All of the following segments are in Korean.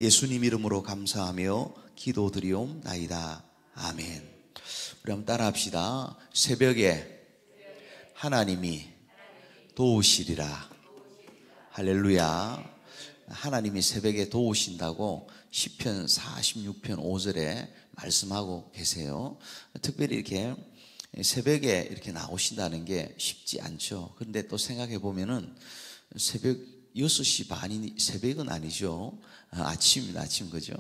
예수님 이름으로 감사하며 기도드리옵나이다. 아멘. 우리 한번 따라합시다. 새벽에 하나님이 도우시리라. 할렐루야. 하나님이 새벽에 도우신다고 시편 46편 5절에 말씀하고 계세요. 특별히 이렇게 새벽에 이렇게 나오신다는 게 쉽지 않죠. 그런데 또 생각해 보면은 새벽 6시 반이 새벽은 아니죠. 아침입니다. 아침, 그죠?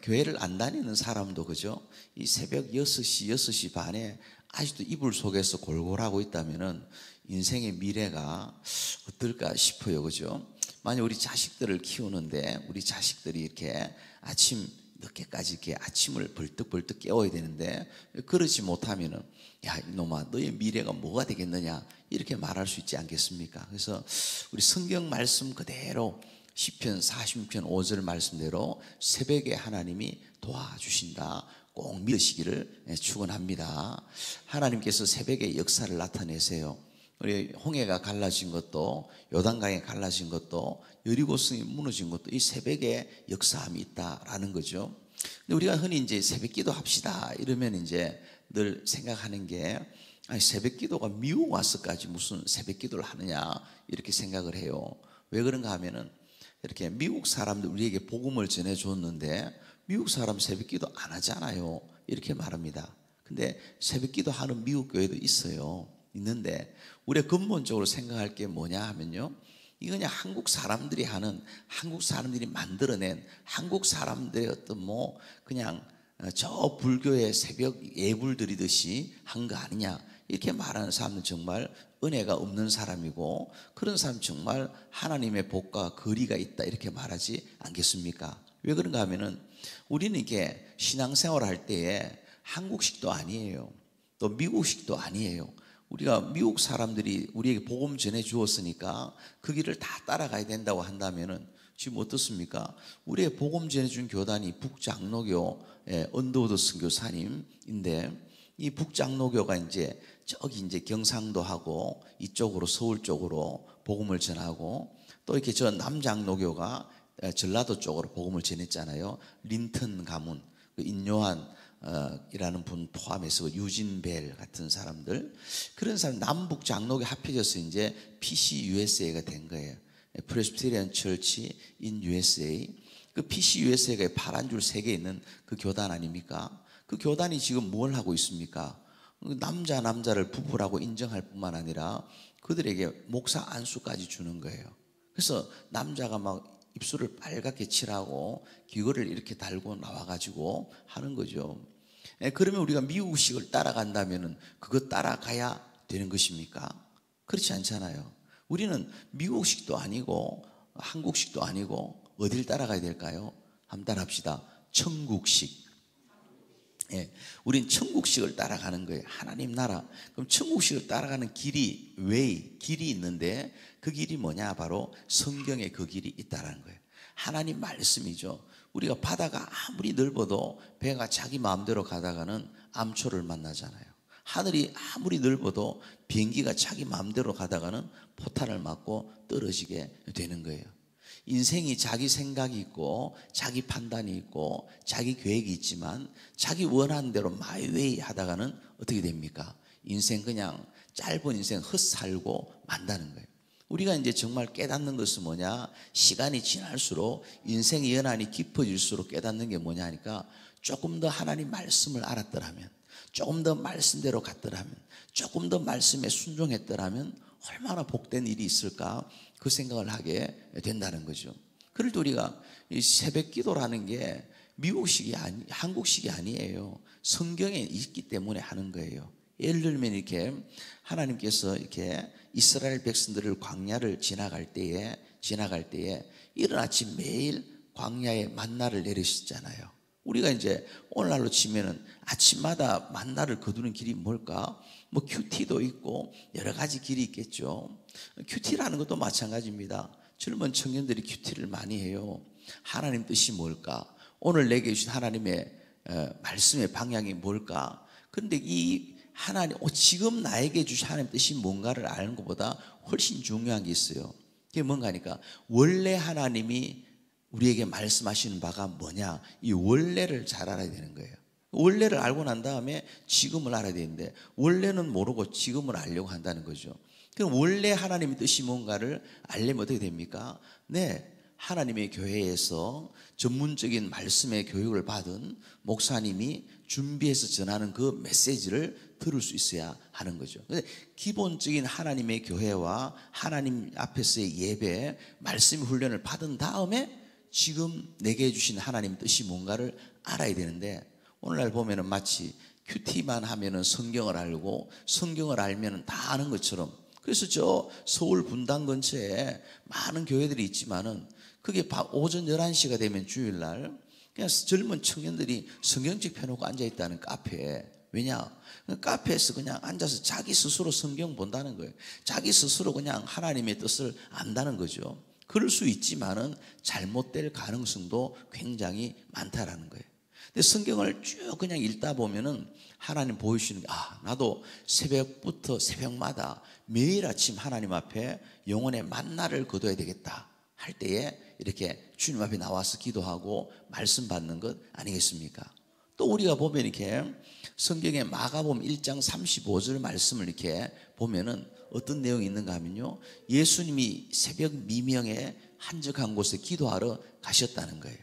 교회를 안 다니는 사람도, 그죠? 이 새벽 6시 반에 아직도 이불 속에서 골골하고 있다면은 인생의 미래가 어떨까 싶어요. 그죠? 만약 우리 자식들을 키우는데 우리 자식들이 이렇게 아침 늦게까지 이렇게 아침을 벌떡벌떡 깨워야 되는데 그러지 못하면은 야, 이놈아, 너의 미래가 뭐가 되겠느냐 이렇게 말할 수 있지 않겠습니까? 그래서 우리 성경 말씀 그대로 시편 46편 5절 말씀대로 새벽에 하나님이 도와주신다 꼭 믿으시기를 축원합니다. 하나님께서 새벽에 역사를 나타내세요. 우리 홍해가 갈라진 것도, 요단강이 갈라진 것도, 여리고성이 무너진 것도 이 새벽에 역사함이 있다라는 거죠. 근데 우리가 흔히 이제 새벽 기도 합시다 이러면 이제 늘 생각하는 게, 아니, 새벽 기도가 미국 와서까지 무슨 새벽 기도를 하느냐 이렇게 생각을 해요. 왜 그런가 하면은 이렇게 미국 사람들 우리에게 복음을 전해줬는데 미국 사람 새벽 기도 안 하잖아요 이렇게 말합니다. 근데 새벽 기도 하는 미국 교회도 있는데 우리가 근본적으로 생각할 게 뭐냐 하면요, 이거 그냥 한국 사람들이 하는, 한국 사람들이 만들어낸 한국 사람들의 어떤 그냥 저 불교의 새벽 예불 드리듯이 한 거 아니냐 이렇게 말하는 사람은 정말 은혜가 없는 사람이고, 그런 사람 정말 하나님의 복과 거리가 있다 이렇게 말하지 않겠습니까? 왜 그런가 하면은 우리는 이게 신앙생활을 할 때에 한국식도 아니에요, 또 미국식도 아니에요. 우리가 미국 사람들이 우리에게 복음 전해 주었으니까 그 길을 다 따라가야 된다고 한다면은 지금 어떻습니까? 우리의 복음 전해 준 교단이 북장로교 언더우드 선교사님인데, 이 북장로교가 이제 저기 이제 경상도 하고 이쪽으로 서울 쪽으로 복음을 전하고, 또 이렇게 저 남장로교가 전라도 쪽으로 복음을 전했잖아요. 린턴 가문, 인요한 이라는 분 포함해서 유진벨 같은 사람들, 그런 사람 남북 장로교 합해져서 이제 PCUSA가 된 거예요. Presbyterian Church in USA. 그 PCUSA가 파란 줄 3개 있는 그 교단 아닙니까? 그 교단이 지금 뭘 하고 있습니까? 남자를 부부라고 인정할 뿐만 아니라 그들에게 목사 안수까지 주는 거예요. 그래서 남자가 막 입술을 빨갛게 칠하고 귀걸이를 이렇게 달고 나와가지고 하는 거죠. 그러면 우리가 미국식을 따라간다면 그거 따라가야 되는 것입니까? 그렇지 않잖아요. 우리는 미국식도 아니고 한국식도 아니고 어딜 따라가야 될까요? 한번 따라합시다. 천국식. 우린 천국식을 따라가는 거예요. 하나님 나라. 그럼 천국식을 따라가는 길이 있는데 그 길이 뭐냐? 바로 성경에 그 길이 있다라는 거예요. 하나님 말씀이죠. 우리가 바다가 아무리 넓어도 배가 자기 마음대로 가다가는 암초를 만나잖아요. 하늘이 아무리 넓어도 비행기가 자기 마음대로 가다가는 포탄을 맞고 떨어지게 되는 거예요. 인생이 자기 생각이 있고 자기 판단이 있고 자기 계획이 있지만 자기 원하는 대로 마이웨이 하다가는 어떻게 됩니까? 인생 그냥 짧은 인생 헛살고 만다는 거예요. 우리가 이제 정말 깨닫는 것은 뭐냐? 시간이 지날수록 인생의 연한이 깊어질수록 깨닫는 게 뭐냐 하니까, 조금 더 하나님 말씀을 알았더라면, 조금 더 말씀대로 갔더라면, 조금 더 말씀에 순종했더라면 얼마나 복된 일이 있을까, 그 생각을 하게 된다는 거죠. 그럴 때 우리가 이 새벽 기도라는 게 미국식이 한국식이 아니에요. 성경에 있기 때문에 하는 거예요. 예를 들면 이렇게 하나님께서 이렇게 이스라엘 백성들을 광야를 지나갈 때에 이른 아침 매일 광야에 만나를 내리시잖아요. 우리가 이제 오늘날로 치면은 아침마다 만나를 거두는 길이 뭘까? 큐티도 있고 여러 가지 길이 있겠죠. 큐티라는 것도 마찬가지입니다. 젊은 청년들이 큐티를 많이 해요. 하나님 뜻이 뭘까? 오늘 내게 주신 하나님의 말씀의 방향이 뭘까? 그런데 이 하나님, 지금 나에게 주신 하나님 뜻이 뭔가를 아는 것보다 훨씬 중요한 게 있어요. 그게 뭔가 하니까, 원래 하나님이 우리에게 말씀하시는 바가 뭐냐? 이 원래를 잘 알아야 되는 거예요. 원래를 알고 난 다음에 지금을 알아야 되는데 원래는 모르고 지금을 알려고 한다는 거죠. 그럼 원래 하나님의 뜻이 뭔가를 알려면 어떻게 됩니까? 네, 하나님의 교회에서 전문적인 말씀의 교육을 받은 목사님이 준비해서 전하는 그 메시지를 들을 수 있어야 하는 거죠. 기본적인 하나님의 교회와 하나님 앞에서의 예배, 말씀 훈련을 받은 다음에 지금 내게 해주신 하나님 뜻이 뭔가를 알아야 되는데, 오늘날 보면은 마치 큐티만 하면은 성경을 알고 성경을 알면은 다 아는 것처럼, 그래서 저 서울 분당 근처에 많은 교회들이 있지만은 그게 오전 11시가 되면 주일날 그냥 젊은 청년들이 성경책 펴놓고 앉아있다는 카페에. 왜냐? 카페에서 그냥 앉아서 자기 스스로 성경 본다는 거예요. 자기 스스로 그냥 하나님의 뜻을 안다는 거죠. 그럴 수 있지만은 잘못될 가능성도 굉장히 많다라는 거예요. 근데 성경을 쭉 그냥 읽다 보면은 하나님 보여주시는 게, 나도 새벽부터 새벽마다 매일 아침 하나님 앞에 영혼의 만나를 거둬야 되겠다 할 때에 이렇게 주님 앞에 나와서 기도하고 말씀 받는 것 아니겠습니까? 또 우리가 보면 이렇게 성경의 마가복음 1장 35절 말씀을 이렇게 보면은 어떤 내용이 있는가 하면요, 예수님이 새벽 미명에 한적한 곳에 기도하러 가셨다는 거예요.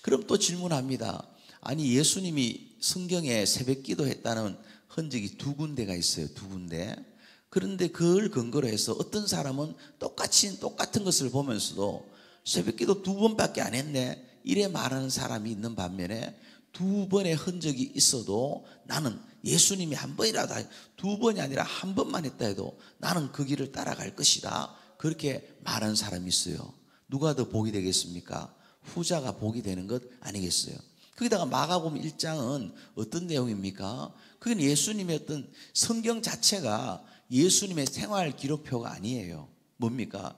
그럼 또 질문합니다. 아니, 예수님이 성경에 새벽 기도했다는 흔적이 두 군데가 있어요. 두 군데. 그런데 그걸 근거로 해서 어떤 사람은 똑같은 것을 보면서도 새벽 기도 두 번밖에 안 했네, 이래 말하는 사람이 있는 반면에, 두 번의 흔적이 있어도 나는 예수님이 한 번이라도, 두 번이 아니라 한 번만 했다 해도 나는 그 길을 따라갈 것이다, 그렇게 말하는 사람이 있어요. 누가 더 복이 되겠습니까? 후자가 복이 되는 것 아니겠어요? 거기다가 마가복음 1장은 어떤 내용입니까? 그건 예수님의 어떤 성경 자체가 예수님의 생활 기록표가 아니에요. 뭡니까?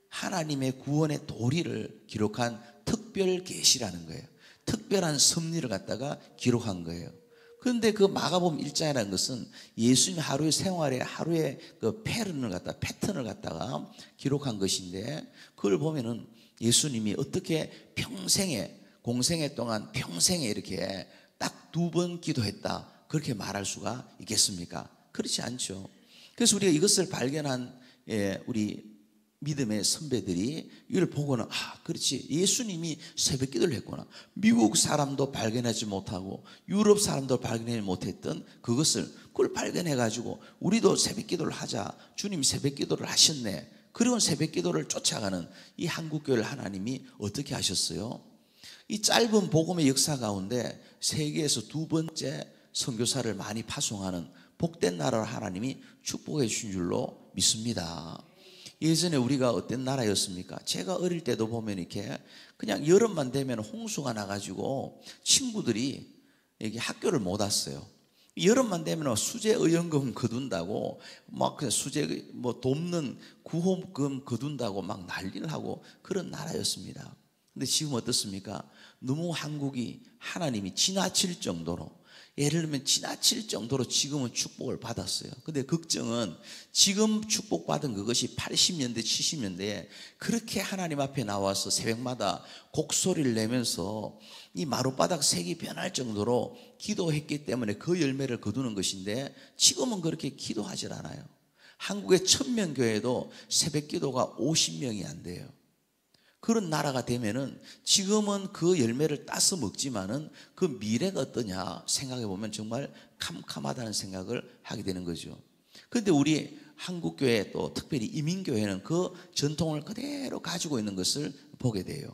하나님의 구원의 도리를 기록한 특별 계시라는 거예요. 특별한 섭리를 갖다가 기록한 거예요. 그런데 그 마가복음 1장이라는 것은 예수님 하루의 생활에 하루의 그 패턴을 갖다가 기록한 것인데, 그걸 보면은 예수님이 어떻게 공생애 동안 평생에 이렇게 딱 두 번 기도했다, 그렇게 말할 수가 있겠습니까? 그렇지 않죠. 그래서 우리가 이것을 발견한 우리 믿음의 선배들이 이걸 보고는, 그렇지, 예수님이 새벽 기도를 했구나. 미국 사람도 발견하지 못하고 유럽 사람도 발견하지 못했던 그걸 발견해 가지고 우리도 새벽 기도를 하자, 주님이 새벽 기도를 하셨네, 그리고 새벽 기도를 쫓아가는 이 한국교회를 하나님이 어떻게 하셨어요? 이 짧은 복음의 역사 가운데 세계에서 두 번째 선교사를 많이 파송하는 복된 나라를 하나님이 축복해 주신 줄로 믿습니다. 예전에 우리가 어떤 나라였습니까? 제가 어릴 때도 보면 이렇게 그냥 여름만 되면 홍수가 나가지고 친구들이 여기 학교를 못 왔어요. 여름만 되면 수재의연금 거둔다고 막 그냥 수재 돕는 구호금 거둔다고 막 난리를 하고 그런 나라였습니다. 근데 지금 어떻습니까? 너무 한국이 하나님이 지나칠 정도로, 예를 들면 지나칠 정도로 지금은 축복을 받았어요. 근데 걱정은 지금 축복받은 그것이 80년대 70년대에 그렇게 하나님 앞에 나와서 새벽마다 곡소리를 내면서 이 마룻바닥 색이 변할 정도로 기도했기 때문에 그 열매를 거두는 것인데, 지금은 그렇게 기도하질 않아요. 한국의 1000명 교회도 새벽 기도가 50명이 안 돼요. 그런 나라가 되면은 지금은 그 열매를 따서 먹지만은 그 미래가 어떠냐 생각해 보면 정말 캄캄하다는 생각을 하게 되는 거죠. 그런데 우리 한국교회, 또 특별히 이민교회는 그 전통을 그대로 가지고 있는 것을 보게 돼요.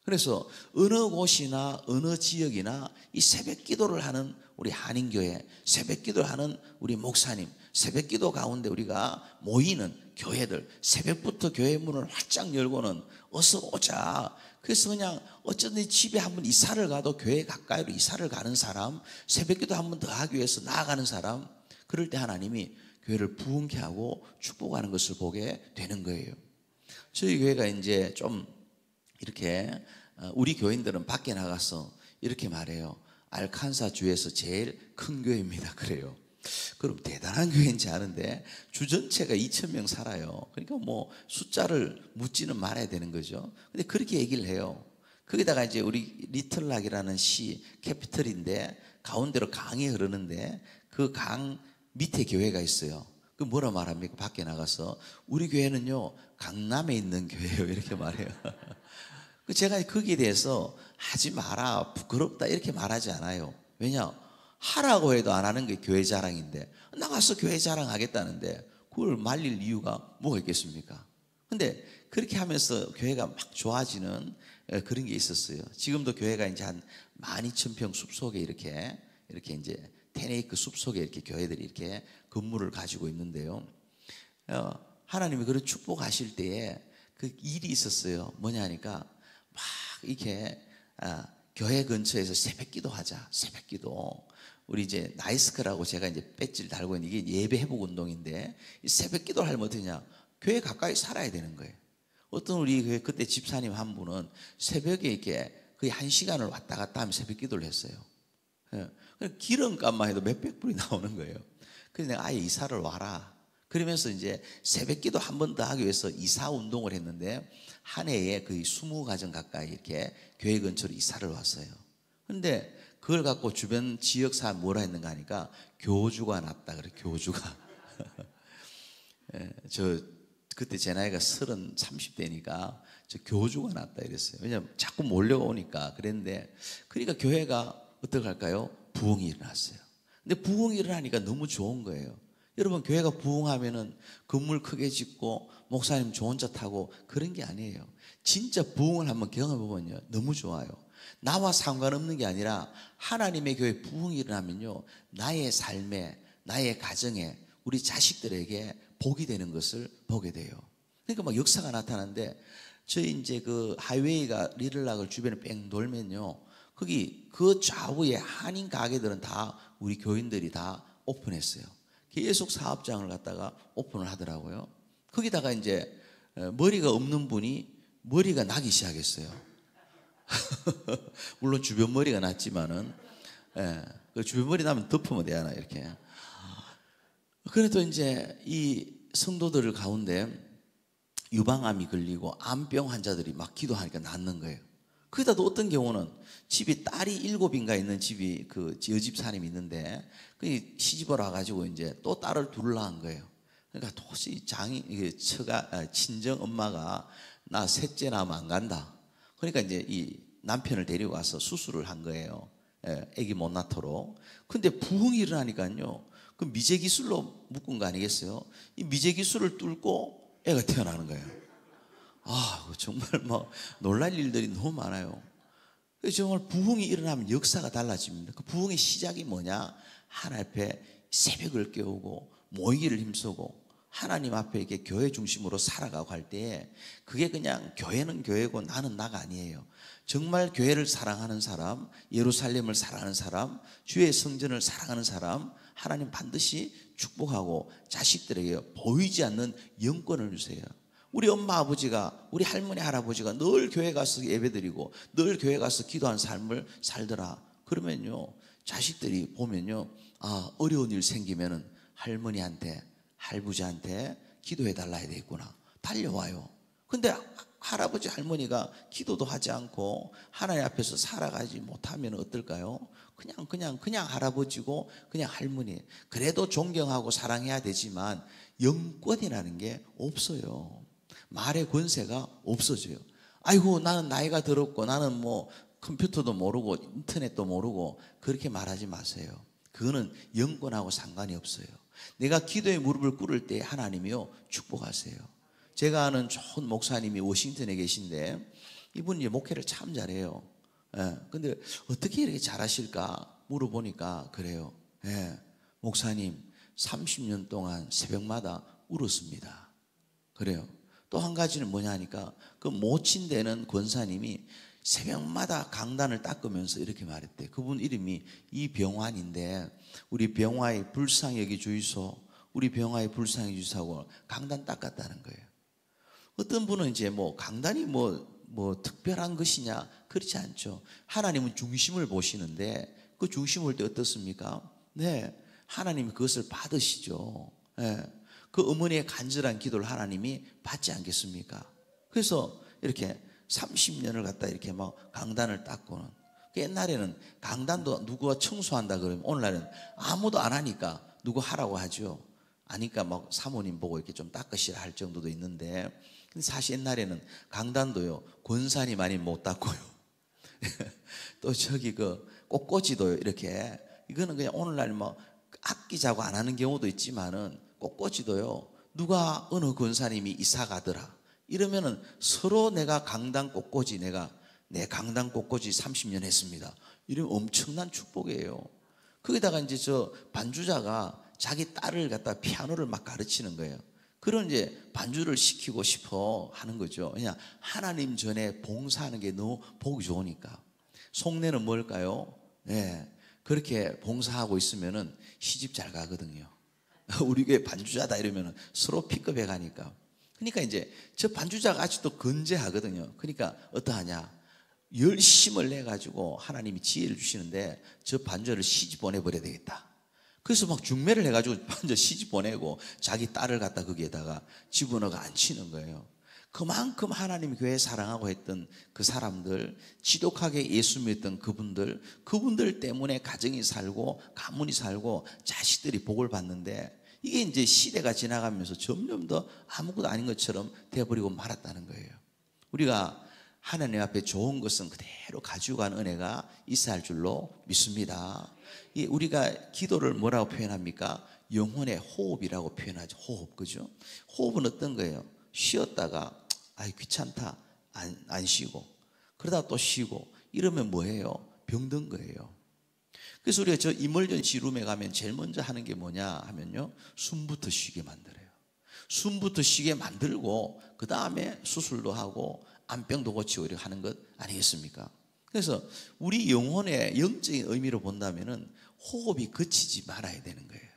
그래서 어느 곳이나 어느 지역이나 이 새벽 기도를 하는 우리 한인교회, 새벽 기도를 하는 우리 목사님, 새벽 기도 가운데 우리가 모이는 교회들, 새벽부터 교회 문을 활짝 열고는 어서 오자. 그래서 그냥 어쩌든지 집에 한번 이사를 가도 교회 가까이로 이사를 가는 사람, 새벽 기도 한번 더 하기 위해서 나아가는 사람, 그럴 때 하나님이 교회를 부흥케 하고 축복하는 것을 보게 되는 거예요. 저희 교회가 이제 좀 이렇게 우리 교인들은 밖에 나가서 이렇게 말해요. 알칸사 주에서 제일 큰 교회입니다. 그래요. 그럼 대단한 교회인지 아는데 주 전체가 2000명 살아요. 그러니까 뭐 숫자를 묻지는 말아야 되는 거죠. 근데 그렇게 얘기를 해요. 거기다가 이제 우리 리틀락이라는 시 캐피털인데 가운데로 강이 흐르는데 그 강 밑에 교회가 있어요. 그 뭐라 말합니까? 밖에 나가서 우리 교회는요 강남에 있는 교회예요 이렇게 말해요. 제가 거기에 대해서 하지 마라 부끄럽다 이렇게 말하지 않아요. 왜냐? 하라고 해도 안 하는 게 교회 자랑인데 나가서 교회 자랑하겠다는데 그걸 말릴 이유가 뭐가 있겠습니까? 근데 그렇게 하면서 교회가 막 좋아지는 그런 게 있었어요. 지금도 교회가 이제 한 12,000평 숲속에 이렇게 이제 10에이크 숲속에 이렇게 교회들이 이렇게 건물을 가지고 있는데요. 하나님이 그런 축복하실 때에 그 일이 있었어요. 뭐냐 하니까 막 이렇게 교회 근처에서 새벽기도 하자. 새벽기도. 우리 이제 나이스크라고 제가 이제 배지를 달고 있는 이게 예배 회복 운동인데 새벽기도를 하면 어떠냐? 교회 가까이 살아야 되는 거예요. 어떤 우리 교회 그때 집사님 한 분은 새벽에 이렇게 거의 1시간을 왔다 갔다 하면 새벽기도를 했어요. 기름값만 해도 몇백 불이 나오는 거예요. 그래서 내가 아예 이사를 와라. 그러면서 이제 새벽기도 한 번 더 하기 위해서 이사 운동을 했는데 한 해에 거의 20가정 가까이 이렇게 교회 근처로 이사를 왔어요. 그런데 그걸 갖고 주변 지역사람 뭐라 했는가 하니까 교주가 났다 그래. 교주가. 저 그때 제 나이가 30대니까 저 교주가 났다 이랬어요. 왜냐면 자꾸 몰려오니까 그랬는데 그러니까 교회가 어떻게 할까요? 부흥이 일어났어요. 근데 부흥이 일어나니까 너무 좋은 거예요. 여러분 교회가 부흥하면은 건물 크게 짓고 목사님 좋은 차 타고 그런 게 아니에요. 진짜 부흥을 한번 경험해 보면요 너무 좋아요. 나와 상관없는 게 아니라 하나님의 교회 부흥이 일어나면요 나의 삶에 나의 가정에 우리 자식들에게 복이 되는 것을 보게 돼요. 그러니까 막 역사가 나타나는데 저희 이제 그 하이웨이가 리틀락을 주변에 뺑 돌면요 거기 그 좌우에 한인 가게들은 다 우리 교인들이 다 오픈했어요. 계속 사업장을 갖다가 오픈을 하더라고요. 거기다가 이제 머리가 없는 분이 머리가 나기 시작했어요. 물론 주변 머리가 났지만은 그 주변 머리 나면 덮으면 되잖아 이렇게. 그래도 이제 이 성도들 가운데 유방암이 걸리고 암병 환자들이 막 기도하니까 낫는 거예요. 거기다도 어떤 경우는 집이 딸이 7인가 있는 집이 그 여집사님이 있는데 그 시집을 와가지고 이제 또 딸을 둘러 한 거예요. 그러니까 도저히 이게 친정 엄마가 나 셋째 낳으면 안 간다. 그러니까 이제 이 남편을 데리고 와서 수술을 한 거예요. 아기 못 낳도록. 근데 부흥이 일어나니까요. 그 미제 기술로 묶은 거 아니겠어요? 이 미제 기술을 뚫고 애가 태어나는 거예요. 정말 뭐 놀랄 일들이 너무 많아요. 정말 부흥이 일어나면 역사가 달라집니다. 그 부흥의 시작이 뭐냐? 하나님 앞에 새벽을 깨우고 모이기를 힘쓰고 하나님 앞에 이렇게 교회 중심으로 살아가고 할 때에 그게 그냥 교회는 교회고 나는 나가 아니에요. 정말 교회를 사랑하는 사람, 예루살렘을 사랑하는 사람, 주의 성전을 사랑하는 사람, 하나님 반드시 축복하고 자식들에게 보이지 않는 영권을 주세요. 우리 엄마 아버지가 우리 할머니 할아버지가 늘 교회 가서 예배드리고 늘 교회 가서 기도하는 삶을 살더라. 그러면요 자식들이 보면요 어려운 일 생기면은 할머니한테 할부지한테 기도해 달라 해야 되겠구나 달려와요. 근데 할아버지 할머니가 기도도 하지 않고 하나님 앞에서 살아가지 못하면 어떨까요? 그냥 할아버지고 그냥 할머니. 그래도 존경하고 사랑해야 되지만 영권이라는 게 없어요. 말의 권세가 없어져요. 아이고 나는 나이가 들었고 나는 뭐 컴퓨터도 모르고 인터넷도 모르고 그렇게 말하지 마세요. 그거는 영권하고 상관이 없어요. 내가 기도의 무릎을 꿇을 때 하나님이요 축복하세요. 제가 아는 좋은 목사님이 워싱턴에 계신데 이분이 목회를 참 잘해요. 근데 어떻게 이렇게 잘하실까 물어보니까 그래요. 목사님 30년 동안 새벽마다 울었습니다. 그래요. 또 한 가지는 뭐냐 하니까 그 모친되는 권사님이 새벽마다 강단을 닦으면서 이렇게 말했대. 그분 이름이 이병환인데 우리 병화의 불쌍히 여기 주이소, 우리 병화의 불쌍히 주이소하고 강단 닦았다는 거예요. 어떤 분은 이제 뭐 강단이 뭐 특별한 것이냐 그렇지 않죠. 하나님은 중심을 보시는데 그 중심 볼 때 어떻습니까? 네, 하나님이 그것을 받으시죠. 그 어머니의 간절한 기도를 하나님이 받지 않겠습니까? 그래서 이렇게 30년을 갖다 이렇게 막 강단을 닦고는. 옛날에는 강단도 누구가 청소한다 그러면 오늘날은 아무도 안 하니까 누구 하라고 하죠. 아니까 막 사모님 보고 이렇게 좀 닦으시라 할 정도도 있는데, 근데 사실 옛날에는 강단도요 권사님 많이 못 닦고요. 또 저기 그 꽃꽂이도요 이렇게, 이거는 그냥 오늘날 뭐 아끼자고 안 하는 경우도 있지만은 꽃꽂이도요 누가 어느 권사님이 이사 가더라 이러면은 서로 내가 강당 꽃꽂이, 내 강당 꽃꽂이 30년 했습니다 이러면 엄청난 축복이에요. 거기다가 이제 저 반주자가 자기 딸을 갖다 피아노를 막 가르치는 거예요. 그런 이제 반주를 시키고 싶어 하는 거죠. 그냥 하나님 전에 봉사하는 게 너무 보기 좋으니까. 속내는 뭘까요? 네, 그렇게 봉사하고 있으면은 시집 잘 가거든요. 우리 교회 반주자다 이러면은 서로 픽업해 가니까. 그러니까 이제 저 반주자가 아직도 건재하거든요. 그러니까 어떠하냐? 열심을 내 가지고 하나님이 지혜를 주시는데 저 반주를 시집 보내버려야 되겠다. 그래서 막 중매를 해가지고 반주 시집 보내고 자기 딸을 갖다 거기에다가 집어넣어 앉히는 거예요. 그만큼 하나님 교회 사랑하고 했던 그 사람들, 지독하게 예수 믿던 그분들 때문에 가정이 살고 가문이 살고 자식들이 복을 받는데, 이게 이제 시대가 지나가면서 점점 더 아무것도 아닌 것처럼 되어버리고 말았다는 거예요. 우리가 하나님 앞에 좋은 것은 그대로 가지고 가는 은혜가 있어야 할 줄로 믿습니다. 우리가 기도를 뭐라고 표현합니까? 영혼의 호흡이라고 표현하죠. 호흡, 그죠? 호흡은 어떤 거예요? 쉬었다가 아이 귀찮다 안 쉬고, 그러다 또 쉬고, 이러면 뭐예요? 병든 거예요. 그래서 우리가 저 이멀전 지룸에 가면 제일 먼저 하는 게 뭐냐 하면요, 숨부터 쉬게 만들어요. 숨부터 쉬게 만들고 그 다음에 수술도 하고 암병도 고치고 이렇게 하는 것 아니겠습니까? 그래서 우리 영혼의 영적인 의미로 본다면은 호흡이 그치지 말아야 되는 거예요.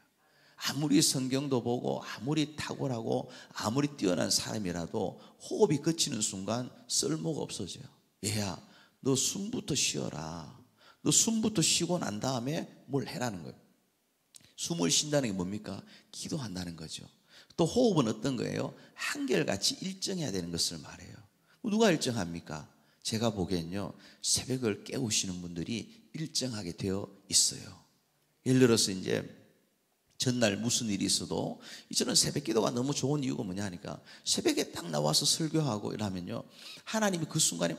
아무리 성경도 보고 아무리 탁월하고 아무리 뛰어난 사람이라도 호흡이 그치는 순간 쓸모가 없어져요. 얘야, 너 숨부터 쉬어라. 너 숨부터 쉬고 난 다음에 뭘 해라는 거예요. 숨을 쉰다는 게 뭡니까? 기도한다는 거죠. 또 호흡은 어떤 거예요? 한결같이 일정해야 되는 것을 말해요. 누가 일정합니까? 제가 보기엔요, 새벽을 깨우시는 분들이 일정하게 되어 있어요. 예를 들어서 이제 전날 무슨 일이 있어도 저는 새벽 기도가 너무 좋은 이유가 뭐냐 하니까, 새벽에 딱 나와서 설교하고 이러면요, 하나님이 그 순간에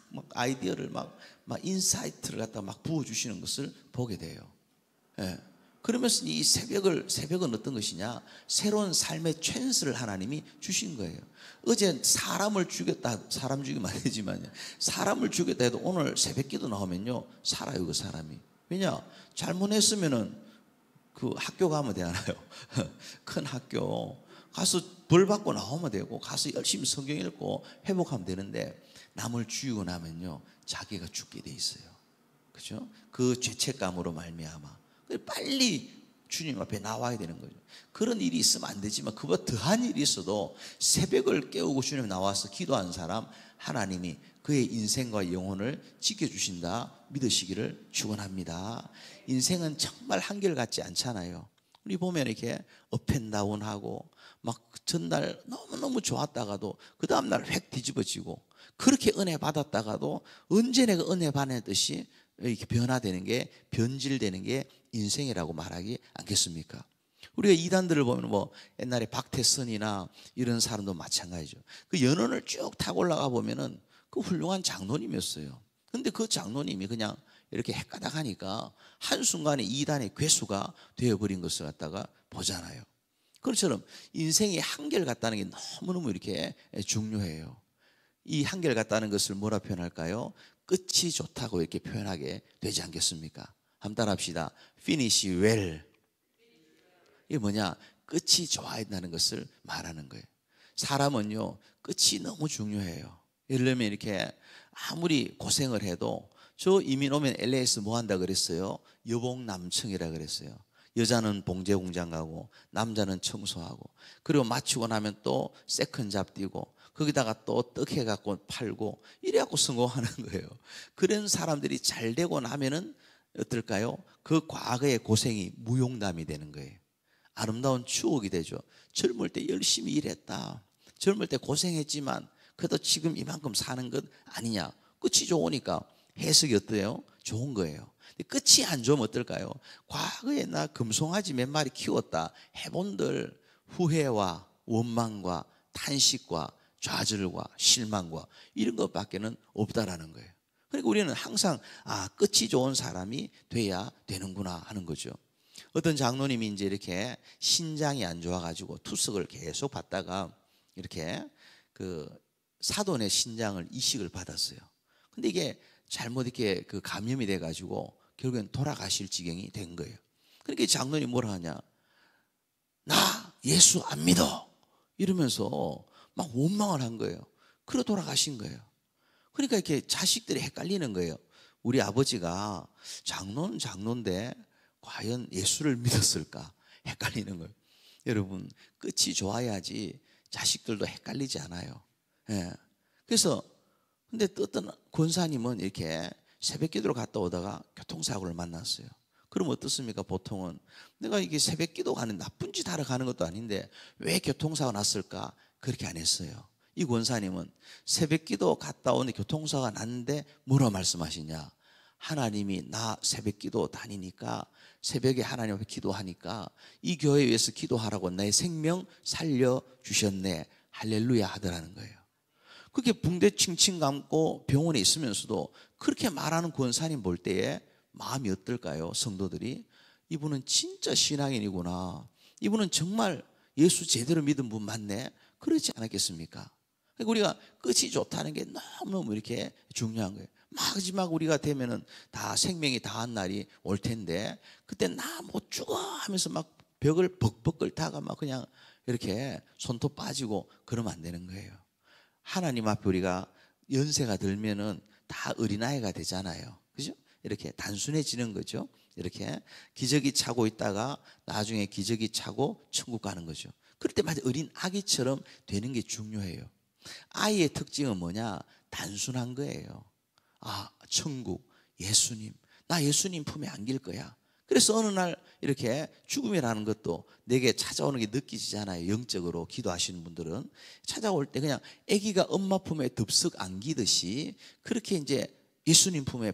막 아이디어를 막 인사이트를 갖다 막 부어주시는 것을 보게 돼요. 예. 그러면서 이 새벽은 어떤 것이냐? 새로운 삶의 찬스를 하나님이 주신 거예요. 어제 사람을 죽였다, 사람 죽이면 안 되지만요, 사람을 죽였다 해도 오늘 새벽 기도 나오면요, 살아요, 그 사람이. 왜냐? 잘못했으면은 그 학교 가면 되잖아요. 큰 학교 가서 벌 받고 나오면 되고, 가서 열심히 성경 읽고 회복하면 되는데, 남을 죽이고 나면요, 자기가 죽게 돼 있어요. 그죠? 그 죄책감으로 말미암아 빨리 주님 앞에 나와야 되는 거죠. 그런 일이 있으면 안 되지만 그보다 더한 일이 있어도 새벽을 깨우고 주님 나와서 기도하는 사람, 하나님이 그의 인생과 영혼을 지켜주신다 믿으시기를 축원합니다. 인생은 정말 한결같지 않잖아요. 우리 보면 이렇게 업앤다운하고 막 전날 너무너무 좋았다가도 그 다음날 획 뒤집어지고, 그렇게 은혜 받았다가도 언제 내가 은혜 받았듯이 이렇게 변화되는 게, 변질되는 게 인생이라고 말하기 않겠습니까? 우리가 이단들을 보면 뭐 옛날에 박태선이나 이런 사람도 마찬가지죠. 그 연원을 쭉 타고 올라가 보면은 그 훌륭한 장로님이었어요. 근데 그 장로님이 그냥 이렇게 헷가닥 하니까 한순간에 이단의 괴수가 되어버린 것을 갖다가 보잖아요. 그것처럼 인생이 한결같다는 게 너무너무 이렇게 중요해요. 이 한결같다는 것을 뭐라 표현할까요? 끝이 좋다고 이렇게 표현하게 되지 않겠습니까? 한번 따라합시다. Finish well. 이게 뭐냐? 끝이 좋아야 된다는 것을 말하는 거예요. 사람은요, 끝이 너무 중요해요. 예를 들면 이렇게 아무리 고생을 해도, 저 이민 오면 LA에서 뭐 한다 그랬어요? 여봉남청이라 그랬어요. 여자는 봉제 공장 가고 남자는 청소하고, 그리고 마치고 나면 또 세컨잡 뛰고 거기다가 또 떡 해갖고 팔고 이래갖고 성공하는 거예요. 그런 사람들이 잘 되고 나면은 어떨까요? 그 과거의 고생이 무용담이 되는 거예요. 아름다운 추억이 되죠. 젊을 때 열심히 일했다, 젊을 때 고생했지만 그래도 지금 이만큼 사는 것 아니냐. 끝이 좋으니까 해석이 어때요? 좋은 거예요. 근데 끝이 안 좋으면 어떨까요? 과거에 나 금송아지 몇 마리 키웠다 해본들 후회와 원망과 탄식과 좌절과 실망과 이런 것밖에는 없다라는 거예요. 그러니까 우리는 항상 끝이 좋은 사람이 돼야 되는구나 하는 거죠. 어떤 장로님이 이제 이렇게 신장이 안 좋아가지고 투석을 계속 받다가 이렇게 그 사돈의 신장을 이식을 받았어요. 근데 이게 잘못 이렇게 그 감염이 돼가지고 결국엔 돌아가실 지경이 된 거예요. 그러니까 장로님이 뭐라 하냐? 나 예수 안 믿어! 이러면서 막 원망을 한 거예요. 그러 돌아가신 거예요. 그러니까 이렇게 자식들이 헷갈리는 거예요. 우리 아버지가 장로는 장로인데 과연 예수를 믿었을까? 헷갈리는 거예요. 여러분, 끝이 좋아야지 자식들도 헷갈리지 않아요. 예. 그래서 근데 어떤 권사님은 이렇게 새벽 기도를 갔다 오다가 교통사고를 만났어요. 그럼 어떻습니까? 보통은 내가 이게 새벽 기도 가는 나쁜 짓 하러 가는 것도 아닌데 왜 교통사고가 났을까? 그렇게 안 했어요. 이 권사님은 새벽 기도 갔다 오는데 교통사고가 났는데 뭐라 말씀하시냐? 하나님이 나 새벽 기도 다니니까 새벽에 하나님 앞에 기도하니까 이 교회에 위해서 기도하라고 나의 생명 살려주셨네. 할렐루야 하더라는 거예요. 그렇게 붕대 칭칭 감고 병원에 있으면서도 그렇게 말하는 권사님 볼 때에 마음이 어떨까요? 성도들이 이분은 진짜 신앙인이구나. 이분은 정말 예수 제대로 믿은 분 맞네. 그렇지 않았겠습니까? 그러니까 우리가 끝이 좋다는 게 너무너무 이렇게 중요한 거예요. 마지막 우리가 되면은 다 생명이 다한 날이 올 텐데 그때 나 못 죽어 하면서 막 벽을 벅벅 긁다가 막 그냥 이렇게 손톱 빠지고 그러면 안 되는 거예요. 하나님 앞에 우리가 연세가 들면은 다 어린아이가 되잖아요. 그죠? 이렇게 단순해지는 거죠. 이렇게 기저귀 차고 있다가 나중에 기저귀 차고 천국 가는 거죠. 그럴 때 마치 어린 아기처럼 되는 게 중요해요. 아이의 특징은 뭐냐? 단순한 거예요. 천국, 예수님. 나 예수님 품에 안길 거야. 그래서 어느 날 이렇게 죽음이라는 것도 내게 찾아오는 게 느끼지잖아요. 영적으로 기도하시는 분들은 찾아올 때 그냥 아기가 엄마 품에 덥석 안기듯이 그렇게 이제 예수님 품에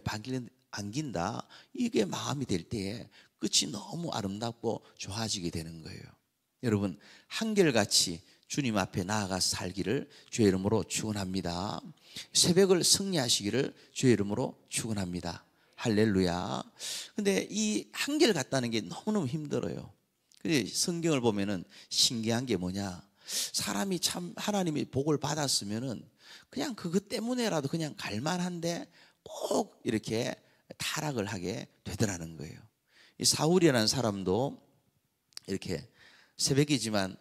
안긴다. 이게 마음이 될 때에 끝이 너무 아름답고 좋아지게 되는 거예요. 여러분, 한결같이 주님 앞에 나아가서 살기를 주의 이름으로 축원합니다. 새벽을 승리하시기를 주의 이름으로 축원합니다. 할렐루야. 근데 이 한결 같다는 게 너무너무 힘들어요. 성경을 보면은 신기한 게 뭐냐? 사람이 참 하나님이 복을 받았으면은 그냥 그것 때문에라도 그냥 갈만한데 꼭 이렇게 타락을 하게 되더라는 거예요. 이 사울이라는 사람도 이렇게 새벽이지만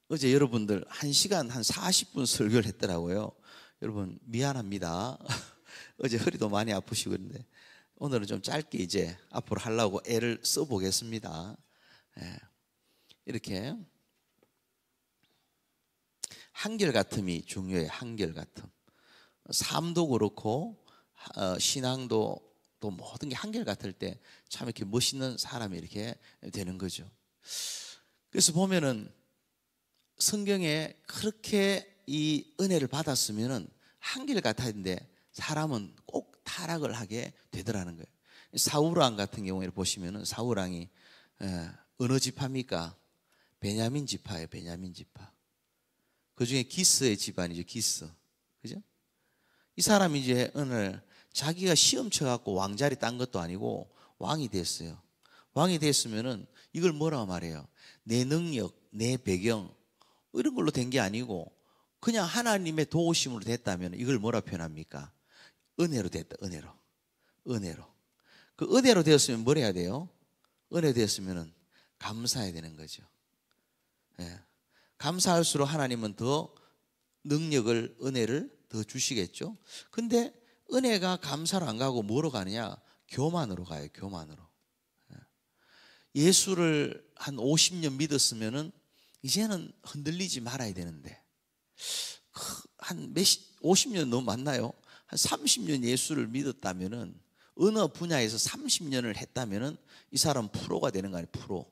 어제 여러분들 1시간 한 40분 설교를 했더라고요. 여러분 미안합니다. 어제 허리도 많이 아프시고 그런데 오늘은 좀 짧게 이제 앞으로 하려고 애를 써보겠습니다. 이렇게 한결같음이 중요해요. 한결같음. 삶도 그렇고 신앙도 또 모든 게 한결같을 때 참 이렇게 멋있는 사람이 이렇게 되는 거죠. 그래서 보면은 성경에 그렇게 이 은혜를 받았으면은 한결같았는데 사람은 꼭 타락을 하게 되더라는 거예요. 사울왕 같은 경우에 보시면은 사울왕이 어느 지파입니까? 베냐민 지파예요. 베냐민 지파. 그 중에 기스의 집안이죠. 기스. 그죠? 이 사람이 이제 오늘 자기가 시험 쳐갖고 왕자리 딴 것도 아니고 왕이 됐어요. 왕이 됐으면은 이걸 뭐라고 말해요? 내 능력, 내 배경 이런 걸로 된 게 아니고 그냥 하나님의 도우심으로 됐다면 이걸 뭐라 표현합니까? 은혜로 됐다. 은혜로. 은혜로. 그 은혜로 되었으면 뭘 해야 돼요? 은혜 되었으면은 감사해야 되는 거죠. 감사할수록 하나님은 더 능력을, 은혜를 더 주시겠죠. 근데 은혜가 감사로 안 가고 뭐로 가느냐? 교만으로 가요. 교만으로. 예수를 한 50년 믿었으면은 이제는 흔들리지 말아야 되는데 한 50년 너무 많나요? 한 30년 예수를 믿었다면은 어느 분야에서 30년을 했다면은 이 사람 프로가 되는 거 아니에요?